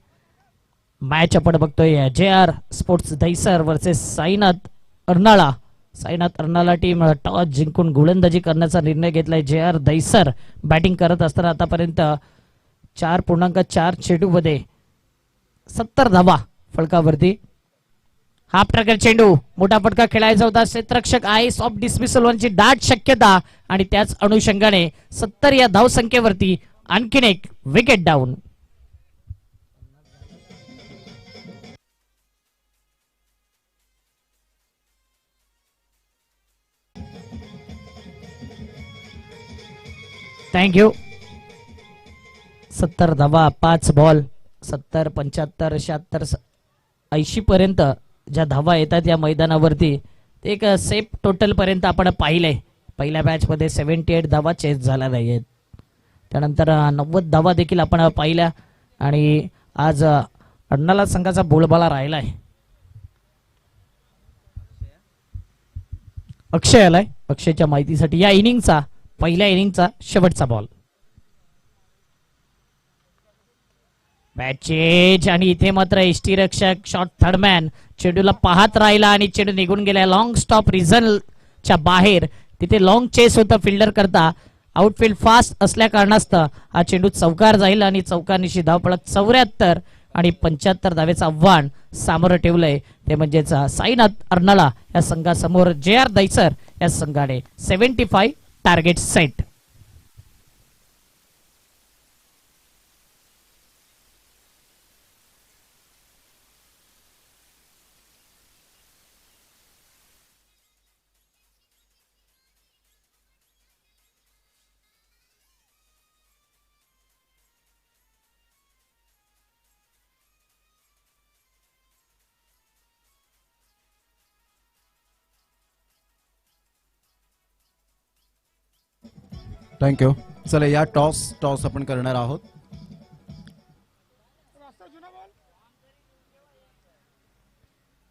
मॅच आपण बघतोय JR sports Dahisar versus Sainath Arnala. Sainath Arnala team toss जिंकून गोलंदाजी करण्याचा निर्णय घेतलाय. JR दहिसर बॅटिंग करत असताना आतापर्यंत 4.4 चेंडूमध्ये 70 धावा फलकावरती. हाफ ट्रॅकर चेंडू मोठा फटका खेळायचा होता. क्षेत्ररक्षक आहे. सॉफ्ट डिसमिसल होण्याची दाट शक्यता आणि त्याच अनुषंगाने 70 या धावसंख्येवरती आणखीन एक विकेट डाऊन. थँक्यू. 70 धावा 5 बॉल 70 75 76 80 पर्यंत ज्या धावा येतात या मैदानावरती ते एक सेफ टोटल पर्यंत आपण पाहिलंय. पहिल्या मॅच मध्ये 78 धावा चेस झाल्या नाहीयेत. त्यानंतर 90 धावा देखील आपण पाहिल्या आणि आज अर्नाळा संघाचा बोलबाला राहिलाय. अक्षय आलाय. अक्षयच्या माहितीसाठी या इनिंगचा पहिल्या इनिंगचा शेवटचा बॉल. मॅचेज आणि इथे मात्र एसटी रक्षक शॉट थर्डमॅन चेंडूला पाहत राहिला आणि चेंडू निघून गेला लॉंग स्टॉप रिझनच्या बाहेर. तिथे लॉंग चेस होतं फिल्डर करता. आउटफील्ड फास्ट असल्या कारणास्तव हा चेंडू चौकार जाईल आणि चौकारनिशी धावफलक 74 आणि 75 धावेचं आव्हान सामोरं ठेवलंय. ते म्हणजेच साईनाथ अर्नाळा या संघासमोर JR दहिसर या संघाने 75 टार्गेट सेट. थँक्यू. चला या टॉस आपण करणार आहोत.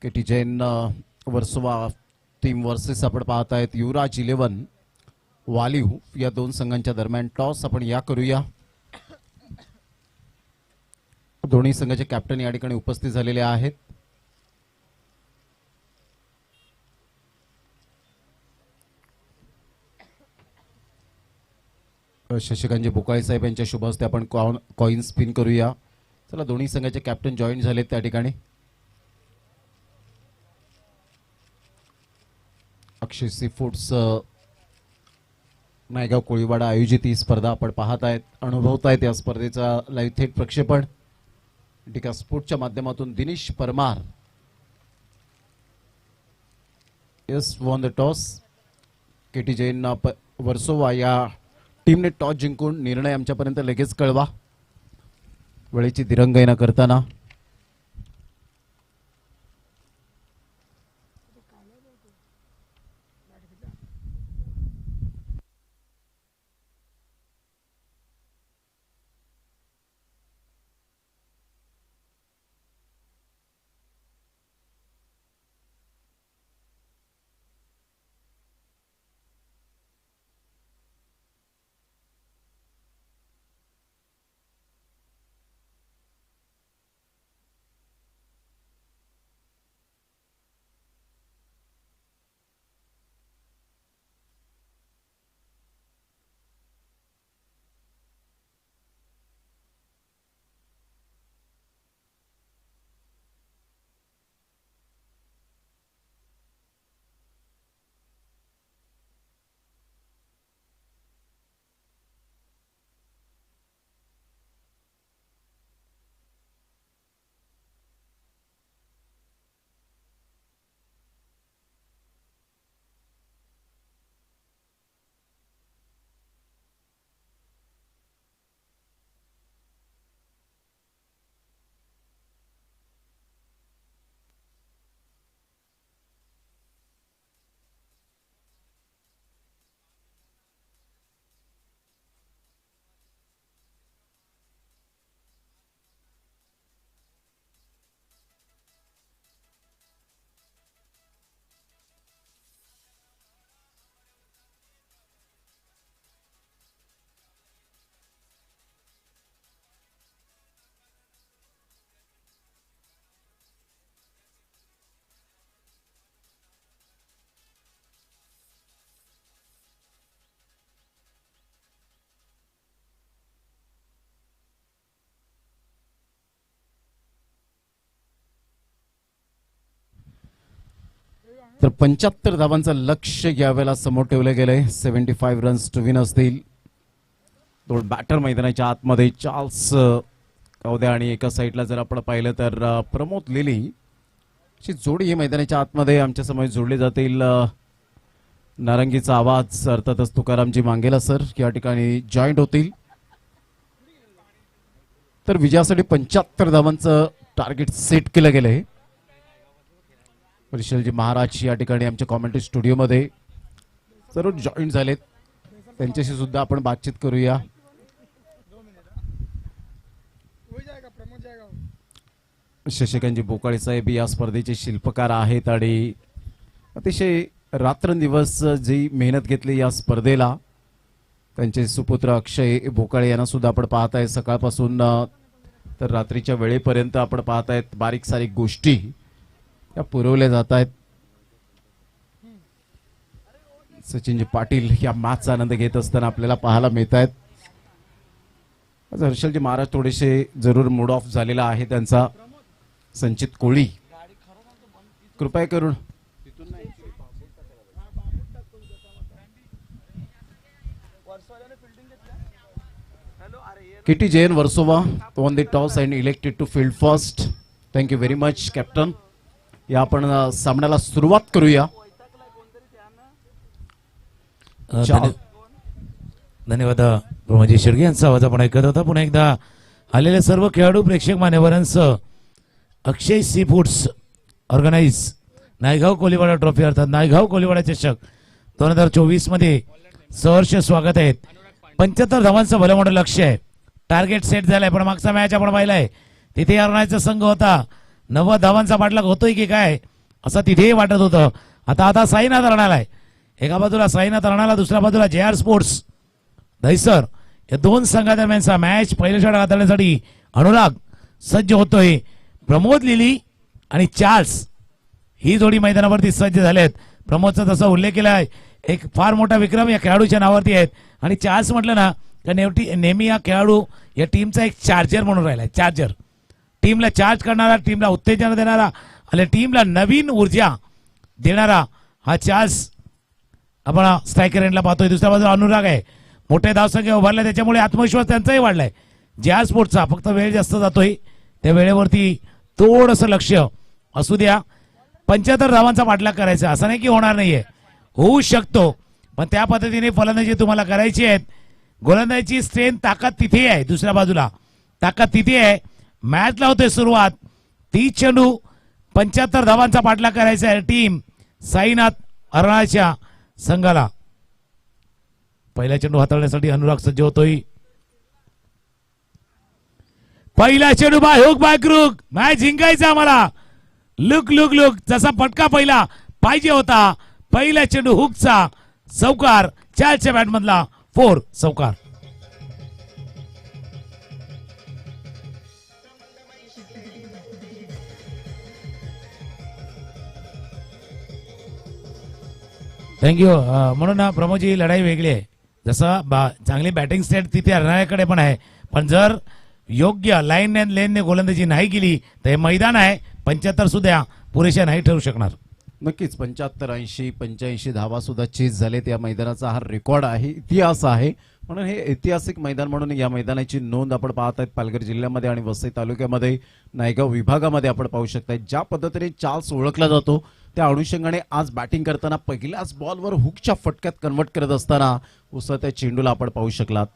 K T Jain Versova team versus आपण पाहत आहेत युवराज 11 वालिव या 2 संघांच्या दरम्यान टॉस आपण या करूया. दोन्ही संघाचे कॅप्टन या ठिकाणी उपस्थित झालेले आहेत. शशिकांत बुकाळे साहेब यांच्या शुभ हस्ते आपण कॉइन स्पिन करूया. चला दोन्ही संघाचे कॅप्टन जॉईन झालेत त्या ठिकाणी. अक्षय सी फूड्स नायगाव कोळीवाडा आयोजित ही स्पर्धा आपण पाहत आहेत अनुभवतायत. या स्पर्धेचा लाईव्ह थेट प्रक्षेपण डिका स्पोर्टच्या माध्यमातून Dinesh Parmar yes won the toss. K T Jain Versova या टीमने टॉस जिंकून निर्णय आमच्यापर्यंत लगेच कळवा. वेळेची दिरंगाई न करताना तर 75 धावांचं लक्ष्य यावेळेला समोर ठेवलं गेलंय. 75 रन्स टू विन असतील. दोन बॅटर मैदानाच्या आतमध्ये चार्ल्स कवद्या आणि एका साईडला जर आपण पाहिलं तर प्रमोद लिली अशी जोडी ही मैदानाच्या आतमध्ये आमच्या समोर जोडली जातील. नारंगीचा आवाज अर्थातच तुकारामजी मांगेला सर या ठिकाणी जॉईंट होतील. तर विजयासाठी 75 धावांचं टार्गेट सेट केलं गेलंय. विशालजी महाराज या ठिकाणी आमच्या कॉमेंट्री स्टुडिओमध्ये सर्व जॉईंट झालेत. त्यांच्याशी सुद्धा आपण बातचीत करूया. शशिकांतजी बोकाळे साहेब या स्पर्धेचे शिल्पकार आहेत आणि अतिशय रात्रंदिवस जी मेहनत घेतली या स्पर्धेला त्यांचे सुपुत्र अक्षय बोकाळे यांना सुद्धा आपण पाहत आहे. सकाळपासून तर रात्रीच्या वेळेपर्यंत आपण पाहत आहेत बारीक सारीक गोष्टी या पुरवल्या जात आहेत. सचिनजी पाटील या मॅचचा आनंद घेत असताना आपल्याला पाहायला मिळत आहेत. हर्षलजी महाराज थोडेसे जरूर मूड ऑफ झालेला आहे त्यांचा. संचित कोळी कृपया करून K T Jain Versova on the toss and elected to field first. Thank you very much captain. या आपण सामन्याला सुरुवात करूया. धन्यवाद ब्रह्माजी शेडगे यांचा आवाज आपण ऐकत होता. पुन्हा एकदा आलेल्या सर्व खेळाडू प्रेक्षक मान्यवरांसह Akshay sea foods organise Naigaon Koliwada trophy अर्थात नायगाव कोलीवाडा चषक 2024 मध्ये सहर्ष स्वागत आहेत. 75 धावांचं भलं मोठं लक्ष आहे. टार्गेट सेट झालाय. पण मागचा मॅच आपण पाहिलाय तिथे अरुणाचा संघ होता. 90 धावांचा पाठलाग होतोय की काय असं तिथेही वाटत होतं. आता साईनाथ रणालाय. एका बाजूला साईनाथ रणाला दुसऱ्या बाजूला JR स्पोर्ट्स दहिसर या दोन संघादरम्यानचा मॅच पहिल्या षटक हाताळण्यासाठी अनुराग सज्ज होतोय. प्रमोद लिली आणि चार्ल्स ही जोडी मैदानावरती सज्ज झालेत. प्रमोदचा जसा उल्लेख केला आहे एक फार मोठा विक्रम या खेळाडूच्या नावावरती आहेत. आणि चार्ल्स म्हटलं ना तर नेहमी हा खेळाडू या टीमचा एक चार्जर म्हणून राहिला. चार्जर टीमला चार्ज करणारा, टीमला उत्तेजन देणारा आणि टीमला नवीन ऊर्जा देणारा हा चार्ल्स आपण स्ट्रायकर एंडला पाहतोय. दुसऱ्या बाजूला अनुराग आहे. मोठे धावसंख्या उभारले त्याच्यामुळे आत्मविश्वास त्यांचाही वाढलाय. JR स्पोर्ट्सचा फक्त वेळ जास्त जातोय. त्या वेळेवरती थोडंसं लक्ष असू द्या. 75 धावांचा पाठलाग करायचा असं नाही की होणार नाहीये, होऊ शकतो. पण त्या पद्धतीने फलंदाजी तुम्हाला करायची आहेत. गोलंदाजीची स्ट्रेंथ ताकद तिथे आहे. दुसऱ्या बाजूला ताकद तिथे आहे. मॅचला होते सुरुवात 30 चेंडू 75 धावांचा पाठलाग करायचा आहे टीम साईनाथ अरणाच्या संघाला. पहिला चेंडू हाताळण्यासाठी अनुराग सज्ज होतोय. पहिला चेंडू by hook by crook. Match जिंकायचा आम्हाला. लुक लुक लुक जसा फटका पहिला पाहिजे होता. पहिला चेंडू हुकचा चौकार. चारच्या बॅट मधला 4 चौकार. थँक्यू. म्हणून ना प्रमोदची लढाई वेगळी आहे. जसं चांगली बॅटिंग स्टेट तिथे हरणाऱ्याकडे पण आहे. पण जर योग्य लाईन अँड लेनने गोलंदाजी नाही केली तर हे मैदान आहे 75 सुद्धा पुरेशा नाही ठरू शकणार. नक्कीच 75, 80, 85 धावा सुद्धा चेस झालेत. या मैदानाचा हा रेकॉर्ड आहे, इतिहास आहे. म्हणून हे ऐतिहासिक मैदान म्हणून या मैदानाची नोंद आपण पाहत आहेत. पालघर जिल्ह्यामध्ये आणि वसई तालुक्यामध्ये नायगाव विभागामध्ये आपण पाहू शकता. ज्या पद्धतीने चार्ल्स ओळखला जातो त्या अनुषंगाने आज बॅटिंग करताना पहिल्याच बॉलवर हुकच्या फटक्यात कन्वर्ट करत असताना उसळत्या चेंडूला आपण पाहू शकलात.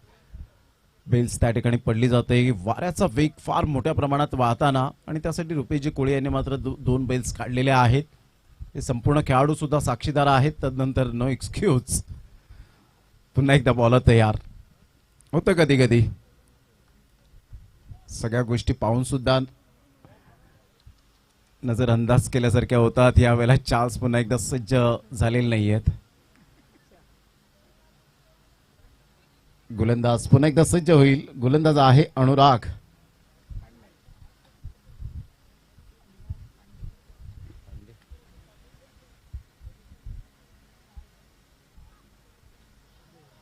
बेल्स त्या ठिकाणी पडली जाते. वाऱ्याचा वेग फार मोठ्या प्रमाणात वाहताना आणि त्यासाठी रुपेशजी कोळी यांनी मात्र 2 बेल्स काढलेले आहेत. हे संपूर्ण खेळाडू सुद्धा साक्षीदार आहेत. तदनंतर नो एक्सक्यूज. पुन्हा एकदा बॉलर तयार होतं. कधी कधी सगळ्या गोष्टी पाहून सुद्धा नजर अंदाज केल्यासारख्या होतात. यावेळेला चार्ल्स पुन्हा एकदा सज्ज झालेले नाही आहेत. गोलंदाज पुन्हा एकदा सज्ज होईल. गोलंदाज आहे अनुराग.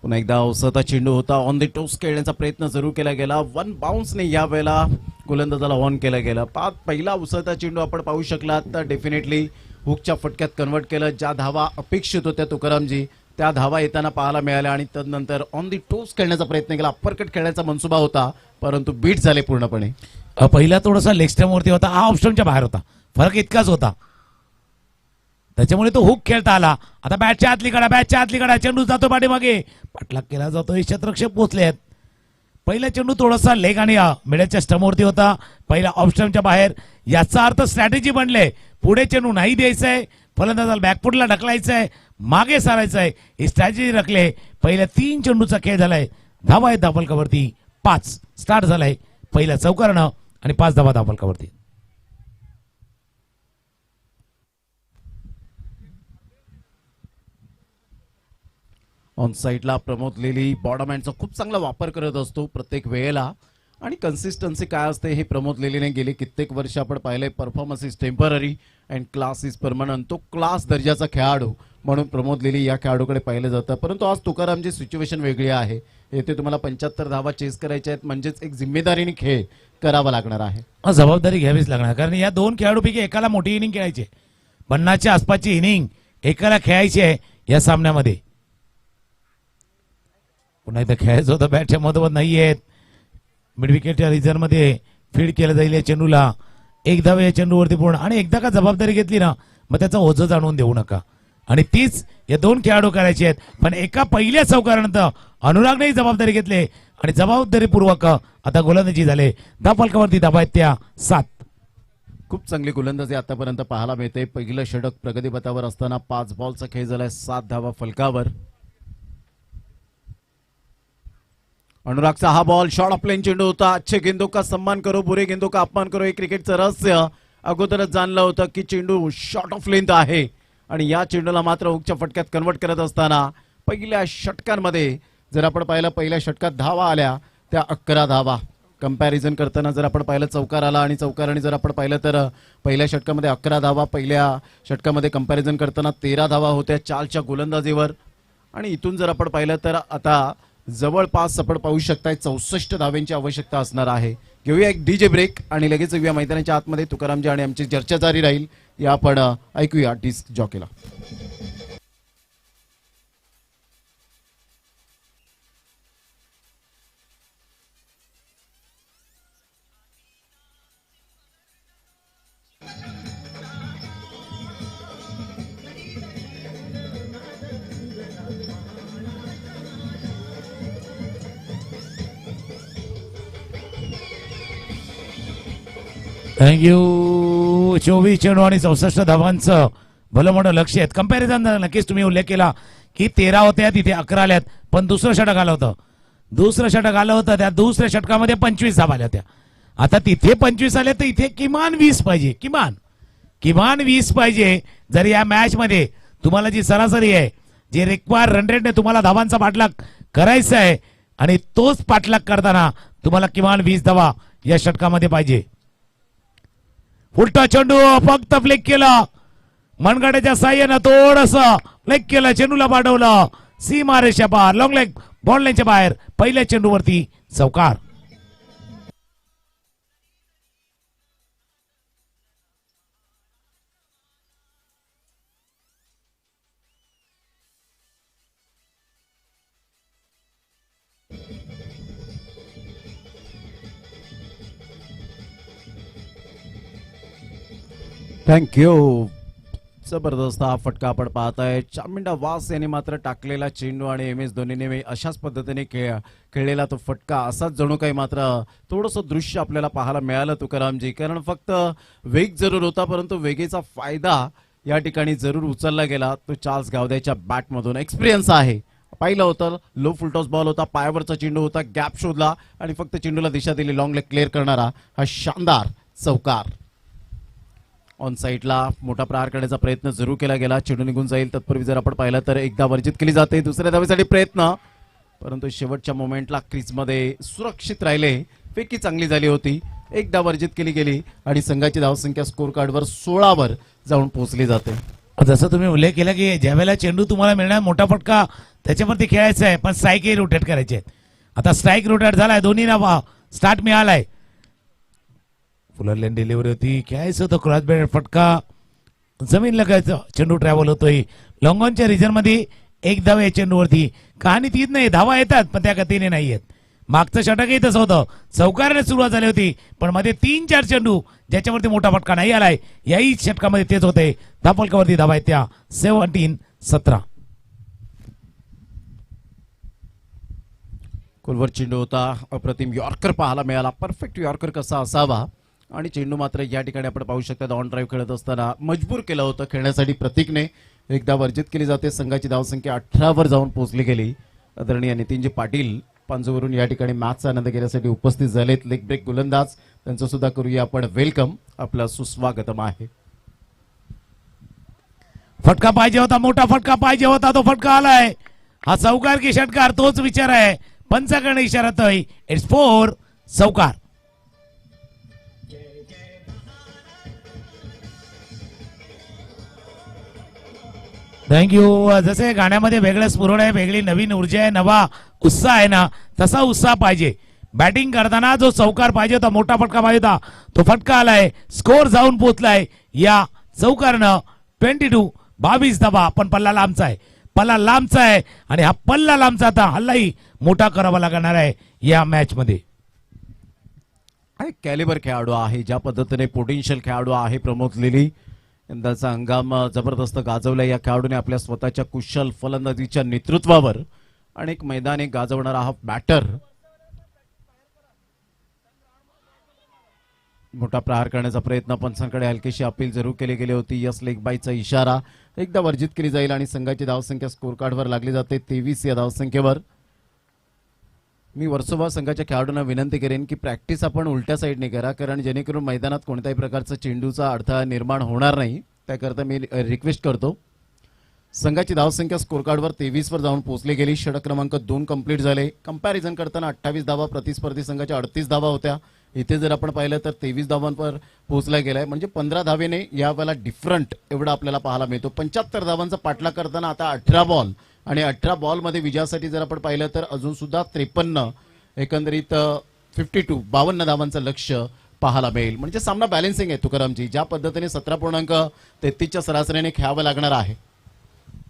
पुन्हा एकदा उसळता चेंडू होता. ऑन द टोस खेळण्याचा प्रयत्न जरूर केला गेला. 1 बाउन्सने यावेळेला गोलंदाजाला ऑन केला गेला. पहिला उसळता चेंडू आपण पाहू शकलात तर डेफिनेटली हुकच्या फटक्यात कन्वर्ट केलं. ज्या धावा अपेक्षित होत्या तुकारामजी त्या धावा येताना पाहायला मिळाल्या आणि तदनंतर ऑन दी टोस खेळण्याचा प्रयत्न केला. अप्परकट खेळण्याचा मनसुबा होता परंतु बीट झाले पूर्णपणे. पहिला थोडासा लेग स्टंप वरती होता, हा ऑफ स्टंपच्या बाहेर होता, फरक इतकाच होता, त्याच्यामुळे तो हुक खेळता आला. आता बॅटच्या आतली कडा चेंडू जातो पाठीमागे, पाठलाग केला जातो, क्षेत्ररक्षक पोहोचले आहेत. पहिला चेंडू थोडासा लेग आणि मिडलच्या स्टंपवरती होता, पहिला ऑफ स्टंपच्या बाहेर. याचा अर्थ स्ट्रॅटेजी बनले, पुढे चेंडू नाही द्यायचंय, फलंदाजाला बॅकफुटला ढकलायचंय, मागे सारायचंय, ही स्ट्रॅटेजी रखले. पहिल्या 3 चेंडूचा खेळ झालाय. धावा आहेत धावफलकावरती 5. स्टार्ट झालाय पहिला चौकारणं आणि 5 धावा धावफलकावरती. ऑन साईडला प्रमोद लेली बॉडम हँडचा खूप चांगला वापर करत असतो प्रत्येक वेळेला आणि कन्सिस्टन्सी काय असते हे प्रमोद लेलीने गेली कित्येक वर्ष आपण पाहिलंय. Performance is temporary and class is permanent. तो क्लास दर्जाचा खेळाडू म्हणून प्रमोद लेली या खेळाडूकडे पाहिलं जातं. परंतु आज तुकारामची सिच्युएशन वेगळी आहे. येथे तुम्हाला 75 धावा चेस करायच्या आहेत म्हणजेच एक जिम्मेदारीने खेळ करावा लागणार आहे. जबाबदारी घ्यावीच लागणार, कारण या 2 खेळाडूपैकी एकाला मोठी इनिंग खेळायची, 50च्या आसपासची इनिंग एकाला खेळायची आहे या सामन्यामध्ये. पुन्हा एकदा खेळायचं होतं, बॅटच्या मधोमध नाही आहेत. मिड विकेटच्या रिझर्व मध्ये फील्ड केलं जाईल या चेंडूला. एक धाव या चेंडूवरती पूर्ण, आणि एकदा का जबाबदारी घेतली ना मग त्याचा ओझं जाणवून देऊ नका, आणि तीच या 2 खेळाडू करायचे आहेत. पण एका पहिल्या चौकारानंतर अनुरागनेही जबाबदारी घेतली आणि जबाबदारीपूर्वक आता गोलंदाजी झाले. धावफलकावरती धावा आहेत त्या 7. खूप चांगली गोलंदाजी आतापर्यंत पाहायला मिळते. पहिलं षटक प्रगतीपथावर असताना 5 बॉलचा खेळ झालाय, 7 धावा फलकावर. अनुरागचा हा बॉल शॉर्ट ऑफ लेन चेंडू होता. अच्छे गेंदों का सम्मान करो, बुरे गेंदों का अपमान करो, हे क्रिकेटचं रहस्य अगोदरच जाणलं होतं की चेंडू शॉर्ट ऑफ लेंथ आहे आणि या चेंडूला मात्र हुकच्या फटक्यात कन्वर्ट करत असताना पहिल्या षटकांमध्ये जर आपण पाहिलं पहिल्या षटकात धावा आल्या त्या 11 धावा. कंपॅरिझन करताना जर आपण पाहिलं चौकार आला आणि चौकाराने जर आपण पाहिलं तर पहिल्या षटकामध्ये 11 धावा, पहिल्या षटकामध्ये कंपॅरिझन करताना 13 धावा होत्या चालच्या गोलंदाजीवर. आणि इथून जर आपण पाहिलं तर आता जवळपास आपण पाहू शकताय 64 धाव्यांची आवश्यकता असणार आहे. घेऊया एक डीजे ब्रेक आणि लगेच येऊया मैदानाच्या आतमध्ये. तुकारामजी आणि आमची चर्चा जारी राहील. या आपण ऐकूया डिस्क जॉकीला. थँक्यू. 24 चेंडू आणि 64 धावांचं भलं मोठं लक्ष आहेत. कंपॅरिझन नक्कीच तुम्ही उल्लेख केला की 13 होत्या, तिथे 11 आल्यात, पण दुसरं षटक आलं होतं. त्या दुसऱ्या षटकामध्ये 25 धावा आल्या होत्या. आता तिथे 25 आले तर इथे किमान 20 पाहिजे, किमान 20 पाहिजे. जर या मॅच मध्ये तुम्हाला जी सरासरी आहे, जे रिक्वायर रन रेटने तुम्हाला धावांचा पाठलाग करायचा आहे आणि तोच पाठलाग करताना तुम्हाला किमान 20 धावा या षटकामध्ये पाहिजे. उलटा चेंडू फक्त फ्लिक केला, मनगड्याच्या साह्यानं थोडस फ्लिक केलं, चेंडूला पाठवलं सीमा रेषा पार, लॉंग लेग बॉल लाईनच्या बाहेर. पहिल्या चेंडूवरती चौकार. थँक्यू. जबरदस्त हा फटका आपण पाहताय. चामिंडा वास यांनी मात्र टाकलेला चेंडू आणि MS धोनीने अशाच पद्धतीने खेळलेला तो फटका, असाच जणू काही मात्र थोडंसं दृश्य आपल्याला पाहायला मिळालं तुकारामजी. कारण फक्त वेग जरूर होता परंतु वेगेचा फायदा या ठिकाणी जरूर उचलला गेला. तो चार्ल्स गावद्याच्या बॅटमधून एक्सपिरियन्स आहे. पाहिलं होतं लो फुलटॉस बॉल होता, पायावरचा चेंडू होता, गॅप शोधला आणि फक्त चेंडूला दिशा दिली. लॉंग लेग क्लिअर करणारा हा शानदार चौकार. ऑन साईडला मोठा प्रहार करण्याचा प्रयत्न जरूर केला गेला. चेंडू निघून जाईल तत्पूर्वी जर आपण पाहिलं तर एकदा वर्जित केली जाते. दुसऱ्या धावेसाठी प्रयत्न, परंतु शेवटच्या मोमेंटला क्रीजमध्ये सुरक्षित राहिले. फेकी चांगली झाली होती. एकदा वर्जित केली गेली आणि संघाची धावसंख्या स्कोर कार्डवर 16 वर जाऊन पोहोचली जाते. जसं तुम्ही उल्लेख केला की ज्यावेळेला चेंडू तुम्हाला मिळणार मोठा फटका त्याच्यावरती खेळायचा आहे, पण स्ट्राईकही रोटेट करायचे आहेत. आता स्ट्राईक रोटेट झालाय, दोन्हीला स्टार्ट मिळालाय. फुलर लेन डिलिव्हरी होती, खेळायचं होतं क्रॉस बॅट फटका जमीन लगायचं चेंडू ट्रॅव्हल होतोय लॉंगॉनच्या रिजन मध्ये. एक धाव या चेंडूवरती. कहाणी तीच नाही, धावा येतात पण त्या गतीने नाही येत. मागचं षटकही तसं होतं, चौकाराने सुरुवात झाली होती पण मध्ये 3-4 चेंडू ज्याच्यावरती मोठा फटका नाही आलाय. याही षटकामध्ये तेच होते. धापलकावरती धावा आहेत त्या 17-17. खोलवर चेंडू होता, अप्रतिम यॉर्कर पाहायला मिळाला. परफेक्ट यॉर्कर कसा असावा आणि चेंडू मात्र या ठिकाणी आपण पाहू शकता ऑन ड्राईव्ह खेळत असताना मजबूर केलं होतं खेळण्यासाठी प्रतीकने. एकदा वर्जित केली जाते. संघाची धावसंख्या 18 वर जाऊन पोहोचली गेली. आदरणीय नितीनजी पाटील पांजूवरून या ठिकाणी मॅचचा आनंद घेण्यासाठी उपस्थित झालेत. लेग ब्रेक गोलंदाज त्यांचं सुद्धा करूया आपण वेलकम, आपलं सुस्वागतम आहे. फटका पाहिजे होता, मोठा फटका पाहिजे होता, तो फटका आलाय. हा चौकार की षटकार तोच विचार आहे. पंचाकडे इशारा आहे. इट्स 4 चौकार. थँक्यू. जसे गाण्यामध्ये वेगळं स्फुरण आहे, वेगळी नवीन ऊर्जा आहे, नवा उत्साह आहे ना, तसा उत्साह पाहिजे. बॅटिंग करताना जो चौकार पाहिजे होता, मोठा फटका पाहिजे होता, तो फटका आलाय. स्कोर जाऊन पोहोचलाय या चौकारनं. 22 धावा. पण पल्ला लांबचा आहे, पल्ला लांबचा आहे आणि हा पल्ला लांबचा आता हल्लाही मोठा करावा लागणार आहे या मॅच मध्ये. कॅलिबर खेळाडू आहे, ज्या पद्धतीने पोटेन्शियल खेळाडू आहे प्रमोद लिली. यंदाचा हंगाम जबरदस्त गाजवला या खेळाडूने आपल्या स्वतःच्या कुशल फलंदाजीच्या नेतृत्वावर. अनेक मैदाने गाजवणारा हा बॅटर. मोठा प्रहार करण्याचा प्रयत्न, पंचांकडे हलकीशी अपील जरूर केली गेली होती. यस लेग बायचा इशारा एकदा वर्जित केली जाईल आणि संघाची धावसंख्या स्कोर कार्डवर लागली जाते 23 या धावसंख्येवर. मी वर्सोवा संघाच्या खेळाडूंना विनंती करेन की प्रॅक्टिस आपण उलट्या साईडने करा, कारण जेणेकरून मैदानात कोणत्याही प्रकारचा चेंडूचा अडथळा निर्माण होणार नाही. त्याकरता मी रिक्वेस्ट करतो. संघाची धावसंख्या स्कोर कार्डवर 23 वर जाऊन पोहोचली गेली. षटक क्रमांक 2 कंप्लीट झाले. कंपॅरिझन करताना 28 धावा, प्रतिस्पर्धी संघाच्या 38 धावा होत्या. इथे जर आपण पाहिलं तर 23 धावांवर पोहोचला गेलाय, म्हणजे 15 धावेने यावेळेला डिफरंट एवढा आपल्याला पाहायला मिळतो. 75 धावांचा पाठलाग करताना आता 18 बॉल आणि 18 बॉलमध्ये विजयासाठी जर आपण पाहिलं तर अजून सुद्धा 53, एकंदरीत 52 धावांचं लक्ष पाहायला मिळेल. म्हणजे सामना बॅलेन्सिंग आहे तुकारामजी. ज्या पद्धतीने 17.33च्या सरासरीने खेळावं लागणार आहे.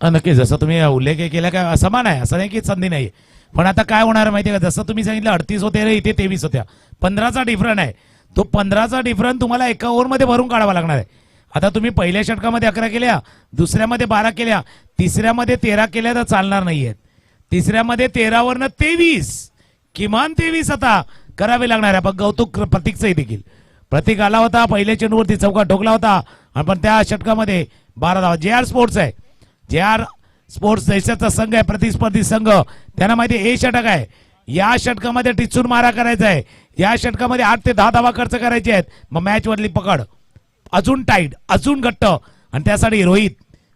नक्कीच, जसं तुम्ही उल्लेख केला काय समान आहे, असं नाही की संधी नाही. पण आता काय होणार माहितीये का, जसं तुम्ही सांगितलं 38 होते रे, इथे 23 होत्या. 15चा डिफरंट आहे. तो 15चा डिफरंट तुम्हाला एका ओव्हरमध्ये भरून काढावा लागणार आहे. आता तुम्ही पहिल्या षटकामध्ये 11 केल्या, दुसऱ्यामध्ये 12 केल्या, तिसऱ्यामध्ये 13 केल्या तर चालणार नाहीयेत. तिसऱ्यामध्ये 13 वरनं 23, किमान 23 आता करावे लागणार आहे. पण कौतुक प्रतीकचंही देखील. प्रतीक आला होता, पहिल्या चेंडूवरती चौका ठोकला होता, पण त्या षटकामध्ये 12 धावा. JR स्पोर्ट्स आहे, JR स्पोर्ट्स देशाचा संघ आहे, प्रतिस्पर्धी संघ. त्यांना माहिती हे षटक आहे, या षटकामध्ये टिचून मारा करायचा आहे. या षटकामध्ये 8 ते 10 धावा खर्च करायचे आहेत. मग मॅच वरली पकड अजून टाईट, अजून घट्ट. आणि त्यासाठी रोहित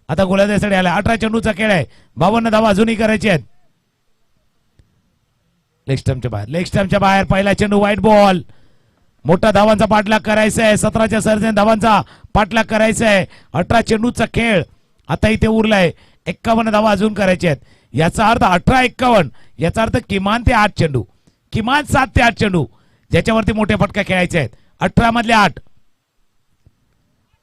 आता गोलंदाजीसाठी आला. 18 चेंडूचा खेळ आहे, 52 धावा अजूनही करायचे आहेत. लेग स्टंपच्या बाहेर पहिला चेंडू, व्हाईट बॉल. मोठा धावांचा पाठलाग करायचा आहे, 17च्या सरासरी धावांचा पाठलाग करायचा आहे. 18 चेंडूचा खेळ आता इथे उरलाय. 51 धावा अजून करायचे आहेत. याचा अर्थ 18-51, याचा अर्थ किमान ते 8 चेंडू, किमान 7 ते 8 चेंडू ज्याच्यावरती मोठे फटका खेळायचे आहेत. 18 मधले 8.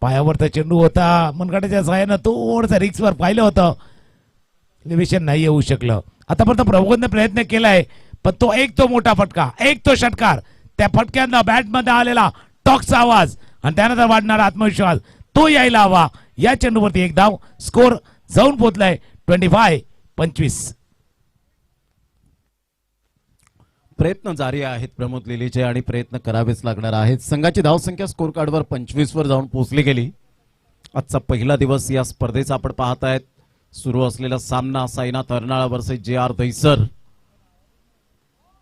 पायावरचा चेंडू होता, मनगटाच्या सहाय्यानं थोडंसं रिक्सवर पाहिलं होतं, निवेशन नाही येऊ शकलं. आतापर्यंत प्रभूने प्रयत्न केलाय, पण तो मोठा फटका, तो षटकार, त्या फटक्यांना बॅटमध्ये आलेला टॉकचा आवाज आणि त्यानंतर वाढणारा आत्मविश्वास तो यायला हवा. या चेंडूवरती एक धाव. स्कोर जाऊन पोहोचलाय 25-25. प्रयत्न जारी आहेत प्रमोद लिलीचे आणि प्रयत्न करावेच लागणार आहेत. संघाची धावसंख्या स्कोर कार्डवर 25 वर जाऊन पोहोचली गेली. आजचा पहिला दिवस या स्पर्धेचा आपण पाहतायत. सुरू असलेला सामना साईनाथ अर्नाळा वर्सेस JR दहिसर.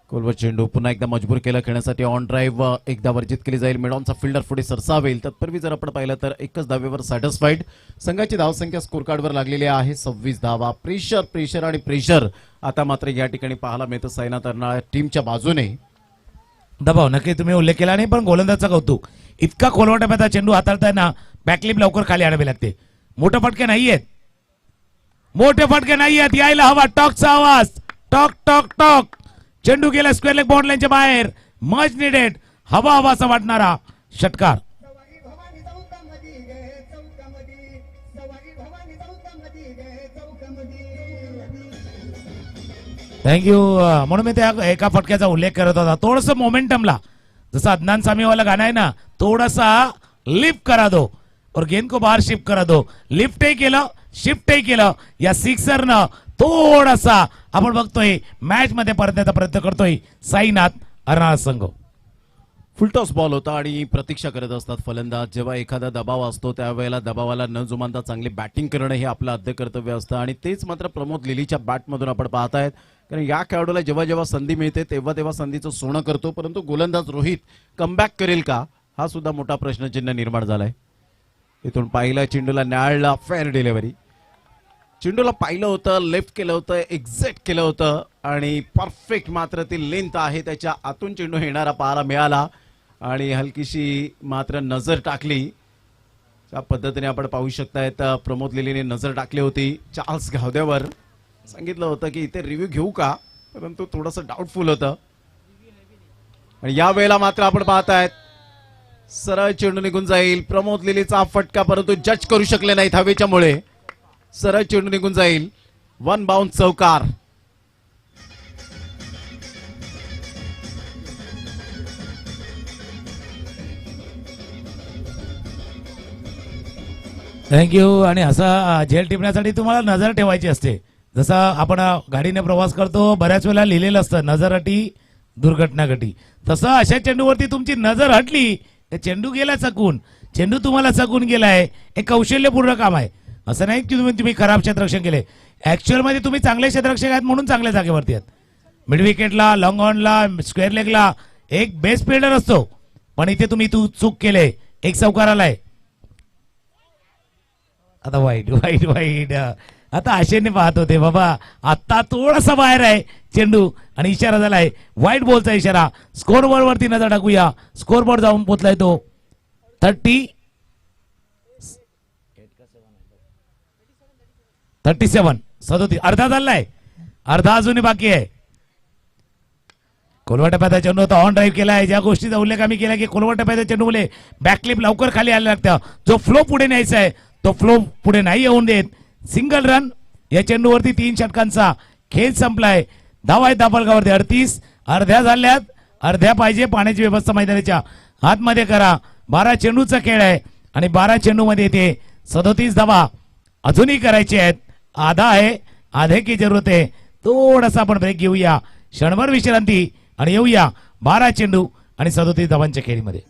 कोलवर चेंडू पुन्हा एकदा मजबूर केलं खेळण्यासाठी. ऑन ड्राईव्ह एकदा वर्जित केली जाईल. मिडॉनचा फिल्डर पुढे सरसावेल. तत्पूर्वी जर आपण पाहिलं तर एकच धावेवर सॅटिस्फाईड. संघाची धावसंख्या स्कोर कार्डवर लागलेली आहे 26 धावा. प्रेशर आणि प्रेशर आता मात्र या ठिकाणी पाहायला मिळतं साईनाथ अर्नाळा टीमच्या बाजूने. दबाव नक्की तुम्ही उल्लेख केला नाही, पण गोलंदाजचा कौतुक. इतका खोलवाटा पैदा चेंडू हाताळताना बॅकलिप लवकर खाली आणावे लागते. मोठे फटके नाहीयेत, यायला हवा टॉकचा आवाज. Talk talk talk. चेंडू गेला स्क्वेअर लेग बाउंड लाईनच्या बाहेर. मच निडेड, हवा असा वाटणारा षटकार. थँक्यू. म्हणून मी त्या एका फटक्याचा उल्लेख करत होता. थोडस मोमेंटमला, जसं अदनान सामी वाला गाणं आहे ना, थोडासा लिफ्ट करा दो और गेंद को बाहर शिफ्ट करा दो. लिफ्टही केलं, शिफ्टही केलं. या सिक्सरनं थोडासा आपण बघतोय मॅच मध्ये परतण्याचा प्रयत्न करतोय साईनाथ अर्नाळा संघ. फुलटॉस बॉल होता आणि प्रतीक्षा करत असतात फलंदाज. जेव्हा एखादा दबाव असतो त्यावेळेला दबावाला न जुमानता चांगली बॅटिंग करणं हे आपलं आद्य कर्तव्य असतं आणि तेच मात्र प्रमोद लिलीच्या बॅटमधून आपण पाहतायत. कारण या खेळाडूला जेव्हा जेव्हा संधी मिळते तेव्हा तेव्हा संधीचं सोनं करतो, परंतु गोलंदाज रोहित कमबॅक करेल का हा सुद्धा मोठा प्रश्नचिन्ह निर्माण झालाय. इथून पाहिलं चेंडूला न्याळला, फेअर डिलिव्हरी. चेंडूला पाहिलं होतं, लेफ्ट केलं होतं, एक्झॅक्ट केलं होतं आणि परफेक्ट मात्र ती लेंथ आहे त्याच्या आतून चेंडू येणारा पाहायला मिळाला आणि हलकीशी मात्र नजर टाकली. त्या पद्धतीने आपण पाहू शकतायत प्रमोद लिलीने नजर टाकली होती चार्ल्स गावद्यावर. सांगितलं होतं की इथे रिव्ह्यू घेऊ का, परंतु थोडंसं डाऊटफुल होतं आणि या वेळेला मात्र आपण पाहतायत सरळ चेंडू निघून जाईल. प्रमोद लिलीचा फटका परंतु जज करू शकले नाहीत हवेच्या मुळे. सरळ चेंडू निघून जाईल. वन बाउंस चौकार. थँक्यू. आणि असा झेल टिपण्यासाठी तुम्हाला नजर ठेवायची असते. जसं आपण गाडीने प्रवास करतो बऱ्याच वेळेला लिहिलेलं असतं नजर अटी दुर्घटना घटी. तसं अशा चेंडूवरती तुमची नजर हटली तर चेंडू गेला चकून. चेंडू तुम्हाला चकून गेलाय, हे कौशल्यपूर्ण काम आहे. असं नाही की तुम्ही खराब क्षेत्ररक्षण केले. ऍक्च्युअल मध्ये तुम्ही चांगले क्षेत्ररक्षक आहेत म्हणून चांगल्या जागेवरती आहेत. मिड विकेटला, लॉंग ऑनला, स्क्वेअर लेगला एक बेस्ट फिल्डर असतो, पण इथे तुम्ही चूक केले. एक चौकार आलाय. आता वाईट वाईट वाईट. आता आशेने पाहत होते बाबा, आता थोडासा बाहेर आहे चेंडू आणि इशारा झालाय व्हाईट बॉलचा इशारा. स्कोर बोर्ड वरती नजर टाकूया. स्कोर बोर्ड जाऊन पोचलाय तो 37. अर्धा झालाय, अर्धा अजूनही बाकी आहे. कोलवा टप्प्याचा चेंडू होता, ऑन ड्राईव्ह केलाय. ज्या गोष्टीचा उल्लेख आम्ही केला की कोलवा टप्प्याच्या चेंडू मुले बॅकलिप लवकर खाली आले लागतं. जो फ्लो पुढे न्यायचा आहे तो फ्लो पुढे नाही येऊन देत. Single run. या चेंडूवरती 3 षटकांचा खेळ संपलाय. धावा आहेत दापलगावरती 38. अर्ध्या झाल्यात, अर्ध्या पाहिजे. पाण्याची व्यवस्था मैदानाच्या आतमध्ये करा. 12 चेंडूचा खेळ आहे आणि 12 चेंडू मध्ये येते 37 धावा अजूनही करायचे आहेत. आधा आहे, आधे की जरूरत आहे. थोडासा आपण ब्रेक घेऊया, क्षणभर विश्रांती आणि येऊया 12 चेंडू आणि 37 धावांच्या खेळीमध्ये.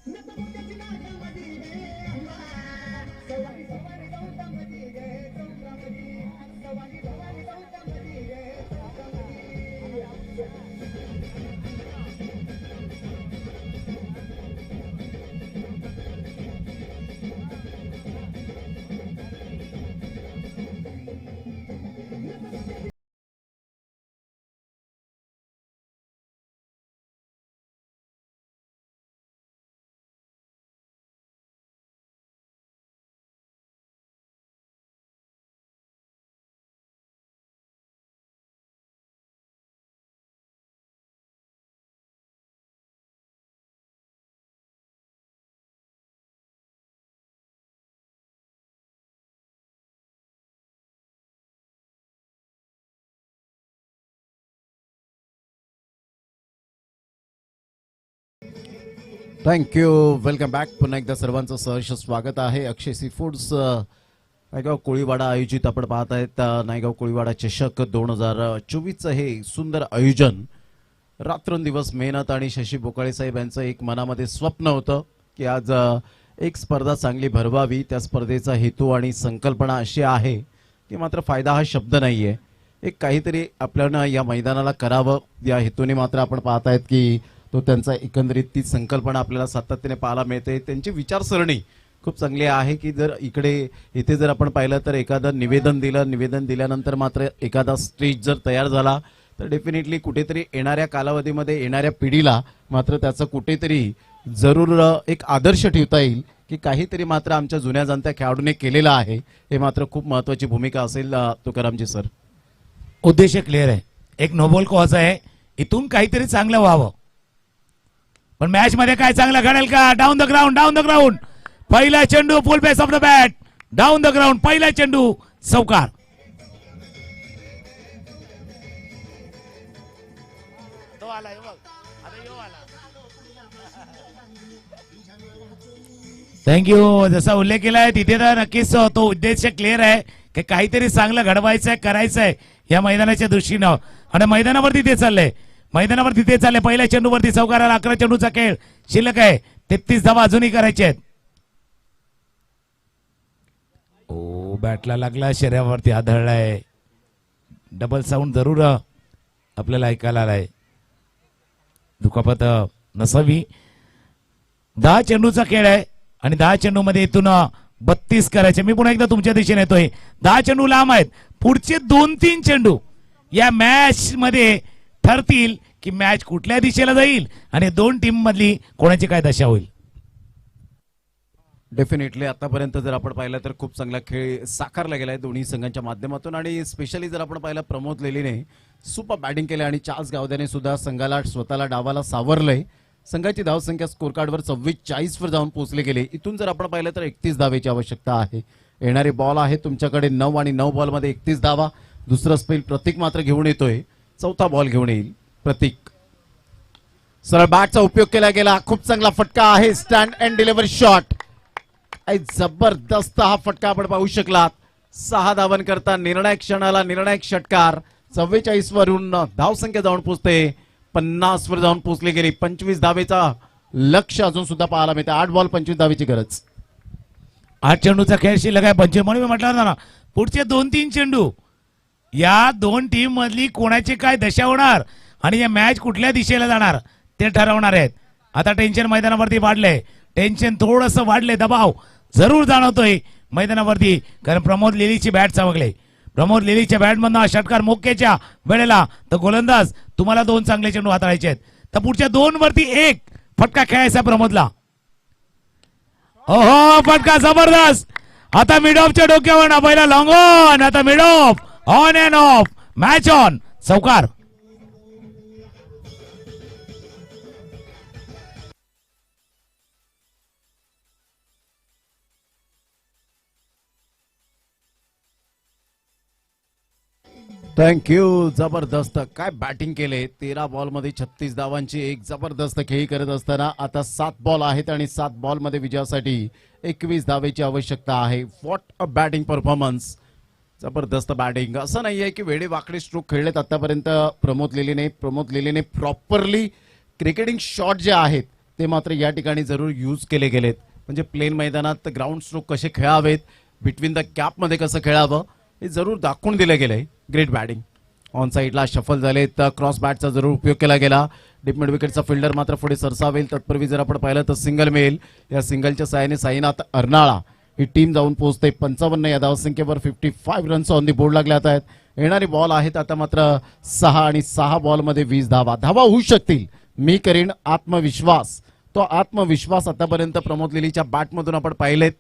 थँक्यू. Welcome back. पुन्हा एकदा सर्वांचं सहर्ष स्वागत आहे. अक्षय सी फूड्स नायगाव कोळीवाडा आयोजित आपण पाहत आहेत नायगाव कोळीवाडा चषक 2024चं हे सुंदर आयोजन. रात्रंदिवस मेहनत आणि शशी बोकाळे साहेब यांचं एक मनामध्ये स्वप्न होतं की आज एक स्पर्धा चांगली भरवावी. त्या स्पर्धेचा हेतू आणि संकल्पना अशी आहे की मात्र फायदा हा शब्द नाहीये, एक काहीतरी आपल्याला या मैदानाला करावं या हेतूने मात्र आपण पाहतायत की तो त्यांचा एकंदरीत ती संकल्पना आपल्याला सातत्याने पाहायला मिळते. त्यांची विचारसरणी खूप चांगली आहे की जर इथे जर आपण पाहिलं तर एखादं निवेदन दिल्यानंतर मात्र एखादा स्टेज जर तयार झाला तर डेफिनेटली कुठेतरी येणाऱ्या कालावधीमध्ये येणाऱ्या पिढीला मात्र त्याचं कुठेतरी जरूर एक आदर्श ठेवता येईल की काहीतरी मात्र आमच्या जुन्या जाणत्या खेळाडूने केलेलं आहे. हे मात्र खूप महत्वाची भूमिका असेल तुकारामजी सर. उद्देश क्लिअर आहे. एक नोबल कॉज आहे, इथून काहीतरी चांगलं व्हावं. पण मॅच मध्ये काय चांगलं घडेल का? Down the ground, down the ground. पहिला चेंडू full bass of the bat, down the ground. पहिला चेंडू चौकार. आला हे बघ आता यो आला. थँक्यू. जसा उल्लेख केलाय तिथे तर नक्कीच तो उद्देश क्लिअर आहे की काहीतरी चांगलं घडवायचं आहे, करायचं आहे या मैदानाच्या दृष्टीनं. आणि मैदानावर तिथे चाललंय, मैदानावर तिथे चाललंय. पहिल्या चेंडूवरती चौकाराला 11 चेंडूचा खेळ शिल्लक आहे. 33 धावा अजूनही करायचे आहेत. ओ बॅटला लागला, शरीरावरती आदळलाय. डबल साऊंड जरूर आपल्याला ऐकायला आलाय. दुखापत नसावी. 10 चेंडूचा खेळ आहे आणि 10 चेंडू मध्ये इथून 32 करायचे. मी पुन्हा एकदा तुमच्या दिशेने येतोय. 10 चेंडू लांब आहेत. पुढचे 2-3 चेंडू या मॅच मध्ये ठरतील की मॅच कुठल्या दिशेला जाईल आणि दोन टीम मधली कोणाची काय दशा होईल. डेफिनेटली आतापर्यंत जर आपण पाहिलं तर खूप चांगला खेळ साकारला गेलाय दोन्ही संघांच्या माध्यमातून. आणि स्पेशली जर आपण पाहिलं प्रमोद लेलीने सुपर बॅटिंग केली आणि चार्ल्स गावद्याने सुद्धा संघाला स्वतःला डावाला सावरलंय. संघाची धावसंख्या स्कोर कार्डवर 44 वर जाऊन पोहोचली गेली. इथून जर आपण पाहिलं तर 31 धावेची आवश्यकता आहे. येणारे बॉल आहे तुमच्याकडे 9 आणि 9 बॉलमध्ये 31 धावा. दुसरा स्पेल प्रतीक मात्र घेऊन येतोय. चौथा बॉल घेऊन येईल प्रतीक. सरळ बॅटचा उपयोग केला गेला. खूप चांगला फटका आहे. Stand and deliver shot. जबरदस्त हा फटका आपण पाहू शकलात. 6 धावन करता निर्णायक क्षणाला निर्णायक षटकार. 44 वरून धावसंख्या जाऊन पोहोचते 50 वर जाऊन पोहोचली गेली. 25 धावेचा लक्ष अजून सुद्धा पाहायला मिळते. 8 बॉल 25 धावेची गरज. 8 चेंडूचा खेळ शिल्लक आहे. 25 म्हणून मी म्हटलं ना पुढचे 2-3 चेंडू या दोन टीम मधली कोणाची काय दशा होणार आणि या मॅच कुठल्या दिशेला जाणार ते ठरवणार आहेत. आता टेन्शन मैदानावरती वाढलंय. टेन्शन थोडंसं वाढलंय. दबाव जरूर जाणवतोय मैदानावरती कारण प्रमोद लेलीची बॅट चमकले. प्रमोद लेलीच्या बॅटमधनं हा षटकार मोक्याच्या वेळेला तर गोलंदाज तुम्हाला 2 चांगले चेंडू हाताळायचे आहेत. तर पुढच्या 2 वरती 1 फटका खेळायचा प्रमोदला. ओहो फटका जबरदस्त. आता मिड ऑफच्या डोक्यावर ना पहिला लॉंग ऑन. आता mid of on and of match on. चौकार. थँक्यू. जबरदस्त काय बॅटिंग केले. 13 बॉल मध्ये 36 धावांची एक जबरदस्त खेळी करत असताना आता 7 बॉल आहेत आणि 7 बॉल मध्ये विजयासाठी 21 धावेची आवश्यकता आहे. What a batting performance. जबरदस्त बॅटिंग. असं नाहीये की वेडे वाकडे स्ट्रोक खेळलेत आतापर्यंत प्रमोद लेलीने प्रॉपरली क्रिकेटिंग शॉट जे आहेत ते मात्र या ठिकाणी जरूर यूज केले गेलेत. म्हणजे प्लेन मैदानात ग्राउंड स्ट्रोक कसे खेळावेत, बिटवीन द कॅप मध्ये कसं खेळावं हे जरूर दाखवून दिलं गेलंय. Great batting. ऑन साईडला शफल झाले तर क्रॉस बॅटचा जरूर उपयोग केला गेला. डीप मिड विकेटचा फिल्डर मात्र पुढे सरसावेल. तत्पूर्वी जर आपण पाहिलं तर सिंगल मिळेल. या सिंगलच्या साहाय्याने साईनाथ अर्नाळा ही टीम जाऊन पोहोचते 55 या धावसंख्येवर. 55 रन्स ऑन दी बोर्ड लागल्यात आहेत. येणारे बॉल आहेत आता मात्र 6 आणि 6 बॉलमध्ये 20 धावा. धावा होऊ शकतील. मी करीन आत्मविश्वास. तो आत्मविश्वास आतापर्यंत प्रमोद लेलीच्या बॅटमधून आपण पाहिलेत.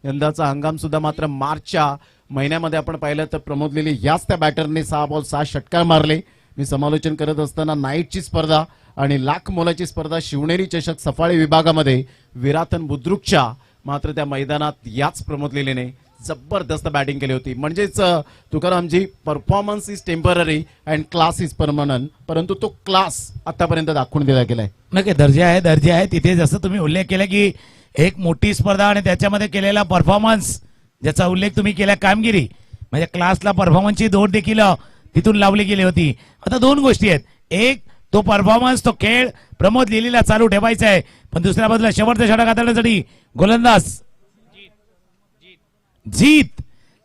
यंदाचा हंगाम सुद्धा मात्र मार्चच्या महिन्यामध्ये आपण पाहिलं तर प्रमोद लेली याच त्या बॅटरने 6 बॉल 6 षटकार मारले. मी समालोचन करत असताना नाईटची स्पर्धा आणि लाख मोलाची स्पर्धा शिवनेरी चषक सफाळे विभागामध्ये विराथन बुद्रुकच्या मात्र त्या मैदानात याच प्रमोद लेलीने जबरदस्त बॅटिंग केली होती. म्हणजेच Tukaramji performance is temporary and class is permanent. परंतु तो क्लास आतापर्यंत दाखवून दिला गेलाय. नक्की दर्जा आहे. तिथे जसं तुम्ही उल्लेख केला की एक मोठी स्पर्धा आणि त्याच्यामध्ये केलेला परफॉर्मन्स ज्याचा उल्लेख तुम्ही केला कामगिरी म्हणजे क्लासला परफॉर्मन्सची दोड देखील तिथून लावली गेली होती. आता 2 गोष्टी आहेत. एक तो परफॉर्मन्स तो खेळ प्रमोद लेलीला चालू ठेवायचा आहे पण दुसऱ्या बाजूला शेवटचं षटक हाताळण्यासाठी गोलंदाज जीत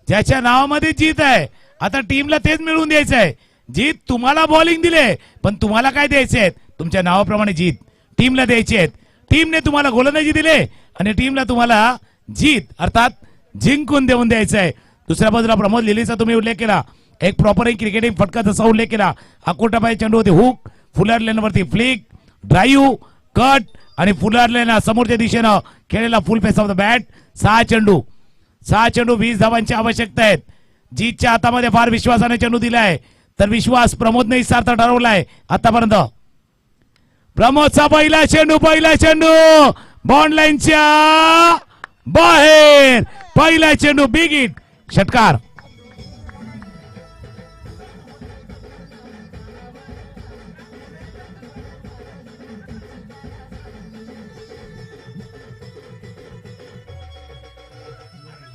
ज्याच्या नावामध्ये जीत आहे. आता टीमला तेच मिळवून द्यायचं आहे. जीत तुम्हाला बॉलिंग दिले पण तुम्हाला काय द्यायचे आहेत तुमच्या नावाप्रमाणे जीत टीमला द्यायची आहेत. टीमने तुम्हाला गोलंदाजी दिले आणि टीमला तुम्हाला जीत अर्थात जिंकून देऊन द्यायचं आहे. दुसऱ्या बाजूला प्रमोद लेलीचा तुम्ही उल्लेख केला. एक प्रॉपर एक क्रिकेटिंग फटका जसा उल्लेख केला. अकोटाबाई चेंडू होते हुक फुलर लेनवरती फ्लिक ड्राईव्ह कट आणि फुलर लेन समोरच्या दिशेनं खेळलेला full face of the bat. 6 चेंडू 20 धावांची आवश्यकता आहेत. जीतच्या हातामध्ये फार विश्वासाने चेंडू दिलाय तर विश्वास प्रमोदने सार्थ ठरवलाय आतापर्यंत. प्रमोदचा पहिला चेंडू बॉन्ड लाईनच्या बाहेर. पहिला चेंडू बिग हिट षटकार.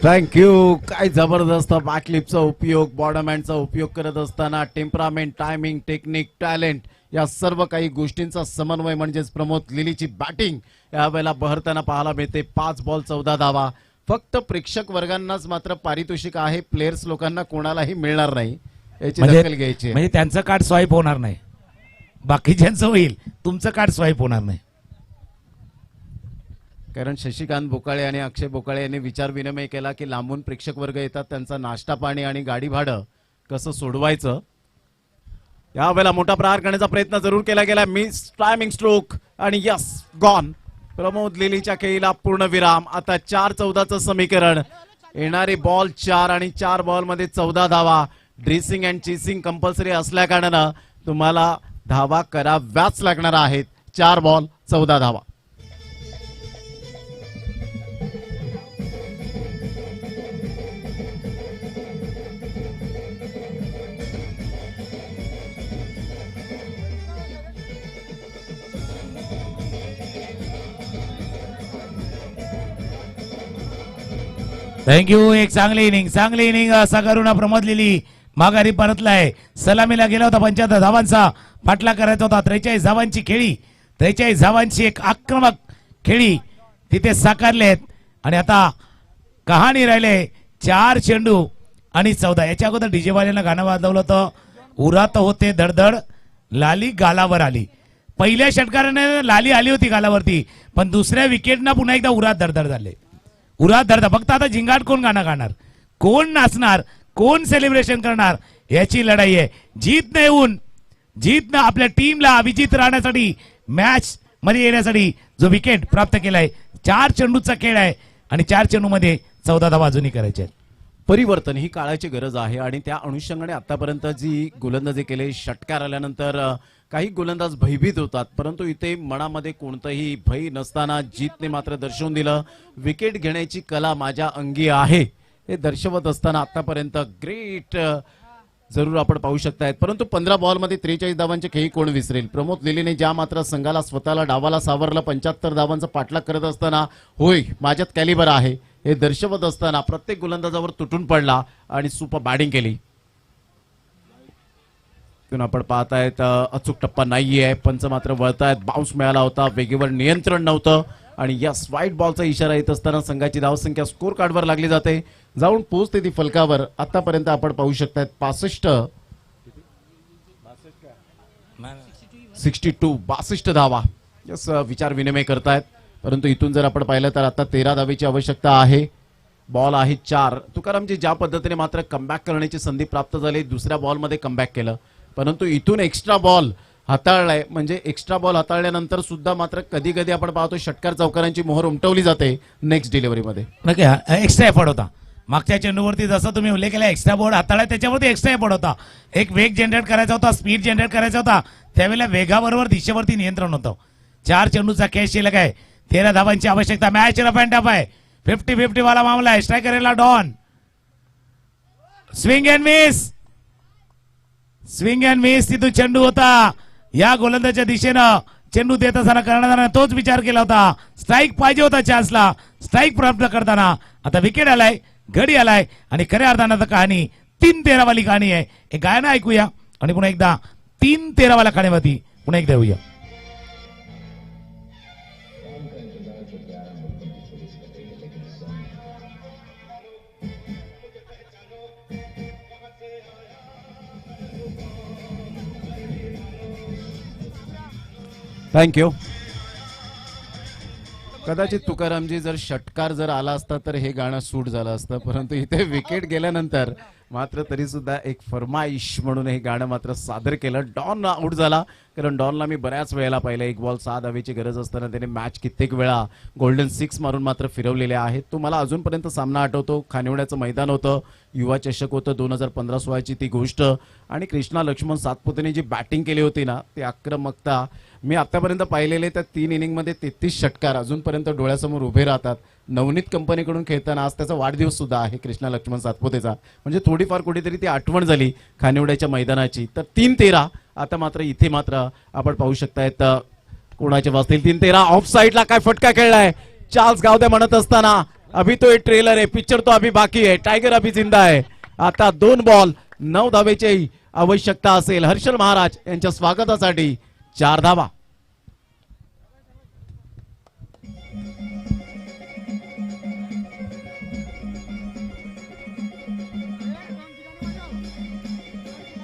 थँक्यू. काय जबरदस्त बॅकलिपचा उपयोग, बॉटम हँडचा उपयोग करत असताना टेम्परामेंट, टायमिंग, टेक्निक, टॅलेंट या सर्व काही गोष्टींचा समन्वय म्हणजेच प्रमोद लिलीची बॅटिंग यावेळेला बहरताना पाहायला मिळते. 5 बॉल 14 धावा. फक्त प्रेक्षक वर्गांनाच मात्र पारितोषिक आहे, प्लेयर्स लोकांना कोणालाही मिळणार नाही, याची दखल घ्यायची आहे. म्हणजे त्यांचं कार्ड स्वाईप होणार नाही, बाकीच्यांचं होईल, तुमचं कार्ड स्वाईप होणार नाही. कारण शशिकांत बोकाळे आणि अक्षय बोकाळे यांनी विचार विनिमय केला की लांबून प्रेक्षक वर्ग येतात, त्यांचा नाश्ता पाणी आणि गाडी भाडं कसं सोडवायचं. यावेळेला मोठा प्रहार करण्याचा प्रयत्न जरूर केला गेला. मिस टायमिंग स्ट्रोक आणि यस गॉन. प्रमोद लिलीच्या खेळीला पूर्ण विराम. आता 4-14चं समीकरण. येणारे बॉल 4 आणि 4 बॉल मध्ये 14 धावा. ड्रेसिंग अँड चेसिंग कंपल्सरी असल्या कारणानं तुम्हाला धावा कराव्याच लागणार आहेत. 4 बॉल 14 धावा. थँक्यू. एक चांगली इनिंग असा करून प्रमोद लिली माघारी परतलाय. सलामीला गेला होता 75 धावांचा पाठला करायचा होता. 43 धावांची खेळी, 43 धावांची एक आक्रमक खेळी तिथे साकारलेत. आणि आता कहाणी राहिले 4 चेंडू आणि 14. याच्या अगोदर डीजे वाल्यानं गाणं वाजवलं होतं, उरात होते धडधड लाली गालावर आली. पहिल्या षटकाराने लाली आली होती गालावरती, पण दुसऱ्या विकेटना पुन्हा एकदा उरात धडधड झाले. उरात धडधड. फक्त आता झिंगाट कोण गाणं गाणार, कोण नाचणार, कोण सेलिब्रेशन करणार याची लढाई आहे. जीतनं आपल्या टीमला विजित राहण्यासाठी, मॅच मध्ये येण्यासाठी जो विकेट प्राप्त केलाय. 4 चेंडूचा खेळ आहे आणि 4 चेंडू मध्ये 14 धावा अजूनही करायचे. परिवर्तन ही काळाची गरज आहे आणि त्या अनुषंगाने आतापर्यंत जी गोलंदाजी केली, षटकार आल्यानंतर काही गोलंदाज भयभीत होतात, परंतु इथे मनामध्ये कोणतंही भय नसताना जीतने मात्र दर्शवून दिलं विकेट घेण्याची कला माझ्या अंगी आहे हे दर्शवत असताना आतापर्यंत ग्रेट जरूर आपण पाहू शकतायत. परंतु 15 बॉलमध्ये 43 धावांचे खेळी कोण विसरेल. प्रमोद लिलीने ज्या मात्र संघाला स्वतःला डावाला सावरलं, 75 धावांचा पाठलाग करत असताना होय माझ्यात कॅलिबर आहे हे दर्शवत असताना प्रत्येक गोलंदाजावर तुटून पडला आणि सुपर बॅटिंग केली. आपण पाहतायत अचूक टप्पा नाहीये, पंच मात्र वळतायत. बाउन्स मिळाला होता, वेगेवर नियंत्रण नव्हतं आणि यस व्हाईट बॉलचा इशारा येत असताना संघाची धावसंख्या स्कोर कार्डवर लागली जाते, जाऊन पोहोचते ती फलकावर. आतापर्यंत आपण पाहू शकतायत 62 धावा. यस विचार विनिमय करतायत. परंतु इथून जर आपण पाहिलं तर आता 13 धावेची आवश्यकता आहे. बॉल आहे 4. तुकारामजी ज्या पद्धतीने मात्र कमबॅक करण्याची संधी प्राप्त झाली, दुसऱ्या बॉलमध्ये कमबॅक केलं, परंतु इथून एक्स्ट्रा बॉल हाताळलाय. म्हणजे एक्स्ट्रा बॉल हाताळल्यानंतर सुद्धा मात्र कधी कधी आपण पाहतो षटकार चौकारांची मोहर उमटवली जाते नेक्स्ट डिलिव्हरीमध्ये. एक्स्ट्रा एफर्ट होता मागच्या चेंडूवरती, जसं तुम्ही उल्लेख केला एक्स्ट्रा बॉल हाताळला त्याच्यावरती एक्स्ट्रा एफर्ट होता. एक वेग जनरेट करायचा होता, स्पीड जनरेट करायचा होता, त्यावेळेला वेगाबरोबर दिशेवरती नियंत्रण होतं. 4 चेंडूचा खेळ शिल्लक आहे, 13 धावांची आवश्यकता. मॅच रफ अँड टफ आहे, 50-50 वाला मामला आहे. स्ट्रायकरला डॉन, स्विंग अँड मिस तिथून चेंडू होता. या गोलंदाजच्या दिशेनं चेंडू देत असताना कर्णधाराने तोच विचार केला होता, स्ट्राईक पाहिजे होता चान्सला. स्ट्राईक प्राप्त करताना आता विकेट आलाय, घडी आलाय आणि खऱ्या अर्थानं कहाणी 3-13 वाली कहाणी आहे. एक गाणं ऐकूया आणि पुन्हा एकदा 3-13 वाला कहाणीवरती पुन्हा एकदा येऊया. थँक्यू. कदाचित तुकारामजी जर षटकार जर आला असता तर हे गाणं सूट झालं असतं, परंतु इथे विकेट गेल्यानंतर मात्र तरी सुद्धा एक फरमाईश म्हणून हे गाणं मात्र सादर केलं. डॉन आउट झाला, कारण डॉनला मी बऱ्याच वेळेला पाहिलं 1 बॉल 6 धावेची गरज असताना त्याने मॅच कित्येक वेळा गोल्डन 6 मारून मात्र फिरवलेले आहेत. तो मला अजूनपर्यंत सामना आठवतो, खानिवड्याचं मैदान होतं, युवा चषक होतं 2015-16ची ती गोष्ट, आणि कृष्णा लक्ष्मण सातपुतेने जी बॅटिंग केली होती ना ती आक्रमकता मी आतापर्यंत पाहिलेले त्या 3 इनिंगमध्ये 33 षटकार अजूनपर्यंत डोळ्यासमोर उभे राहतात. नवनीत कंपनीकडून खेळताना आज त्याचा वाढदिवस सुद्धा आहे कृष्णा लक्ष्मण सातपुतेचा, म्हणजे थोडीफार कुठेतरी ती आठवण झाली खानिवड्याच्या मैदानाची. तर 3-13 आता मात्र इथे मात्र आपण पाहू शकतायत कोणाचे वाजतील 3-13. ऑफ साईडला काय फटका खेळलाय चार्ल्स गावदे म्हणत असताना अभी तो ये ट्रेलर है, पिक्चर तो अभी बाकी है. टायगर अभी जिंदा आहे. आता 2 बॉल 9 धावेची आवश्यकता असेल. हर्षल महाराज यांच्या स्वागतासाठी 4 धावा.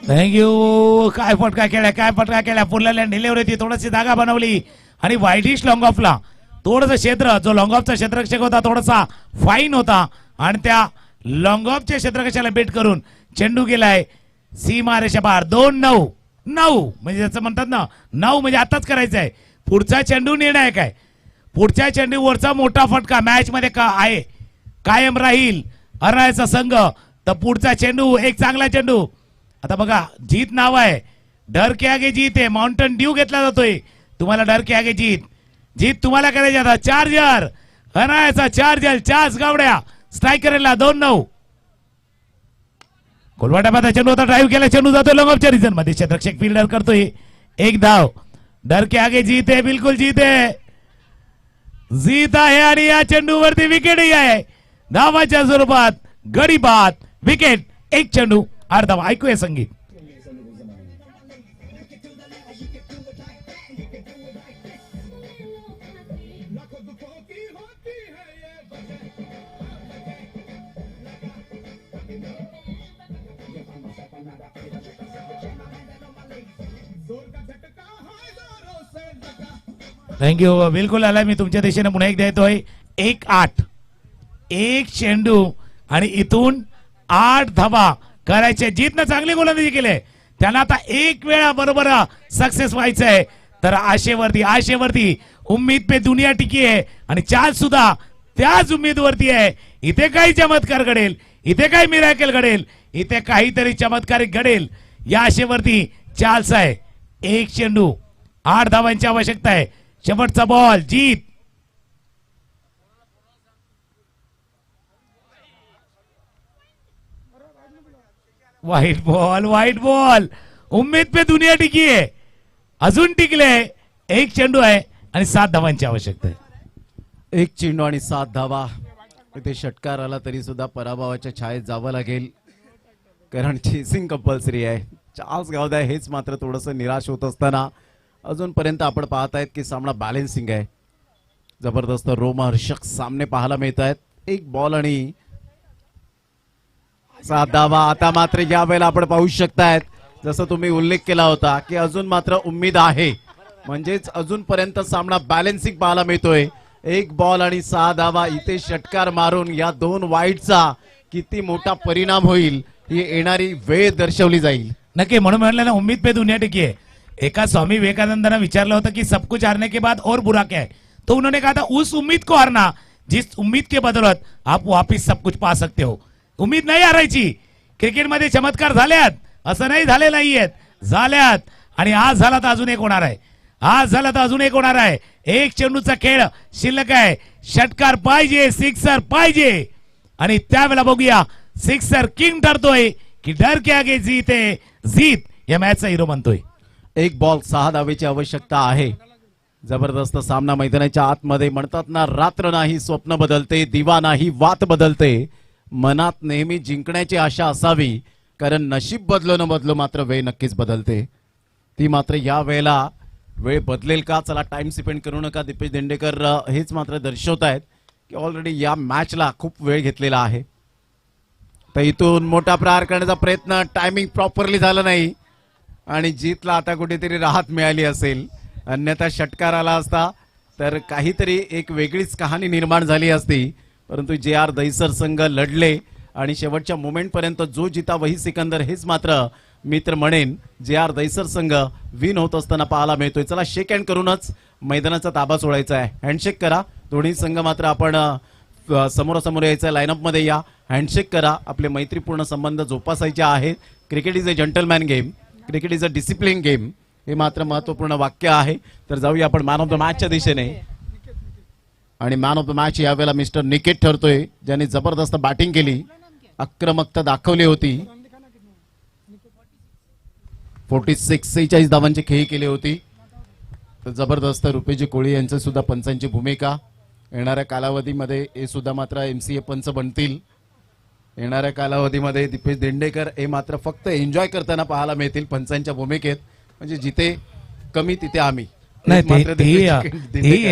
थँक्यू. काय फटका केल्या पुरलेल्या डिलिव्हरी थोडीशी जागा बनवली आणि वाईटिश लॉंग ऑफला थोडंसं क्षेत्र, जो लॉंग ऑफचा क्षेत्ररक्षक होता थोडासा फाईन होता आणि त्या लॉंग ऑफच्या क्षेत्ररक्षकाला बेट करून चेंडू गेलाय सीमारेषा पार. 2-9 म्हणजे त्याचं म्हणतात ना, 9 म्हणजे आताच करायचं आहे. पुढचा चेंडू निर्णायक आहे. पुढच्या चेंडूवरचा मोठा फटका मॅच मध्ये आहे, कायम राहील हरणाचा संघ. तर पुढचा चेंडू एक चांगला चेंडू. आता बघा, जीत नाव आहे, डर के आगे जीत आहे. माउंटन ड्यू घेतला जातोय. तुम्हाला डर के आगे जीत तुम्हाला करायची. आता चार्जर हरणाचा चार्जर 4 गावड्या स्ट्रायकरला 2-9. कोलवाटा चेंडू होता, ड्राईव्ह केला, चेंडू जातो लॉंग ऑफच्या रिजन मध्ये. क्षेत्ररक्षक फिल्डर करतोय 1 धाव. डर के आगे जीत आहे, बिलकुल जीत आहे आणि या चेंडूवरती विकेटही आहे. धावाच्या स्वरूपात गडी बाद, विकेट, 1 चेंडू 8 धावा. ऐकूया संगीत. थँक्यू. बिलकुल आला. मी तुमच्या दिशेने पुन्हा एकदा येतोय. 1-8, 1 चेंडू आणि इथून 8 धावा करायचे. जीतनं चांगली गोलंदाजी केली. त्यांना आता 1 वेळा बरोबर सक्सेस व्हायचं आहे. तर आशेवरती उम्मीद पे दुनिया टिकी आहे आणि चाल सुद्धा त्याच उम्मीदवरती आहे. इथे काही चमत्कार घडेल, इथे काही मिराकल घडेल, इथे काहीतरी चमत्कारिक घडेल या आशेवरती चाल्स आहे. 1 चेंडू 8 धावांची आवश्यकता आहे. शेवटचा बॉल जीत. वाईट बॉल. उम्मीद पे दुनिया टिकी आहे, अजून टिकले. 1 चेंडू आहे आणि 7 धावांची आवश्यकता आहे. 1 चेंडू आणि 7 धावा. इथे षटकार आला तरी सुद्धा पराभवाच्या छायेत जावं लागेल, कारण चेसिंग कंपल्सरी आहे. चार्ल्स गावदाय हेच मात्र थोडंसं निराश होत असताना अजूनपर्यंत आपण पाहत आहेत की सामना बॅलेन्सिंग आहे. जबरदस्त रोमहर्षक सामने पाहायला मिळत आहेत. 1 बॉल आणि 7 धावा. आता मात्र या वेळेला आपण पाहू शकतायत, जसं तुम्ही उल्लेख केला होता की अजून मात्र उम्मीद आहे, म्हणजेच अजूनपर्यंत सामना बॅलेन्सिंग पाहायला मिळतोय. 1 बॉल आणि 6 धावा. इथे षटकार मारून या 2 वाईटचा किती मोठा परिणाम होईल ही येणारी वेळ दर्शवली जाईल. नक्की. म्हणून म्हणलं ना, उम्मीद पे दुनिया टिकी है. एका स्वामी विवेकानंदांना विचारलं होतं की सब कुछ हारने के बाद और बुरा क्या है, तो उन्होंने कहा था उस उम्मीद को हारना जिस उम्मीद के बदौलत आप वापिस सब कुछ पा सकते हो. उम्मीद नाही हारायची. क्रिकेटमध्ये चमत्कार झाल्यात असं नाही झाले नाहीयेत, झाल्यात. आणि आज झाला तर अजून एक होणार आहे. 1 चेंडूचा खेळ शिल्लक आहे. षटकार पाहिजे, सिक्सर पाहिजे. आणि त्यावेळेला बघूया सिक्सर किंग ठरतोय की डर के आगे जीत या मॅचचा हिरो बनतोय. 1 बॉल 6 धावेची आवश्यकता आहे. जबरदस्त सामना मैदानाच्या आतमध्ये. म्हणतात ना, रात्र नाही स्वप्न बदलते, दिवा नाही वात बदलते. मनात नेहमी जिंकण्याची आशा असावी, कारण नशीब बदलो न बदलो मात्र वेळ नक्कीच बदलते. ती मात्र या वेळेला वेळ बदलेल का? चला, टाइम स्पेंड करू नका. दीपेश देंडेकर हेच मात्र दर्शवत आहेत की ऑलरेडी या मॅचला खूप वेळ घेतलेला आहे. तर इथून मोठा प्रहार करण्याचा प्रयत्न, टायमिंग प्रॉपरली झालं नाही आणि जीतला आता कुठेतरी राहत मिळाली असेल. अन्यथा षटकार आला असता तर काहीतरी एक वेगळीच कहाणी निर्माण झाली असती. परंतु जे.आर. दहिसर संघ लढले आणि शेवटच्या मोमेंट पर्यंत जो जिता वही सिकंदर, हेच मात्र मित्र म्हणेन जे.आर. दहिसर संघ विन होत असताना पाहायला मिळतोय. चला, शेक हँड करूनच मैदानाचा ताबा सोडायचा आहे. हँडशेक करा दोन्ही संघ. मात्र आपण समोरासमोर यायचं, लाईनअप मध्ये या, हँडशेक करा. आपले मैत्रीपूर्ण संबंध जोपासायचे आहेत. Cricket is a gentleman game, cricket is a discipline game, हे मात्र महत्वपूर्ण वाक्य आहे. तर जाऊया आपण मॅन ऑफ द मॅचच्या दिशेने. आणि मॅन ऑफ द मॅच यावेळेला मिस्टर निकेत ठरतोय, ज्याने जबरदस्त बॅटिंग केली, आक्रमकता दाखवली होती. 46 धावांची खेळी केली होती. तर जबरदस्त रुपेजी कोळी यांचं सुद्धा पंचांची भूमिका. येणाऱ्या कालावधीमध्ये हे सुद्धा मात्र MCA पंच बनतील. येणाऱ्या कालावधीमध्ये दीपेश देंडेकर हे मात्र फक्त एन्जॉय करताना पाहायला मिळतील पंचांच्या भूमिकेत. म्हणजे जिथे कमी तिथे आम्ही. नाही मात्र ते दीपेश देंडेकर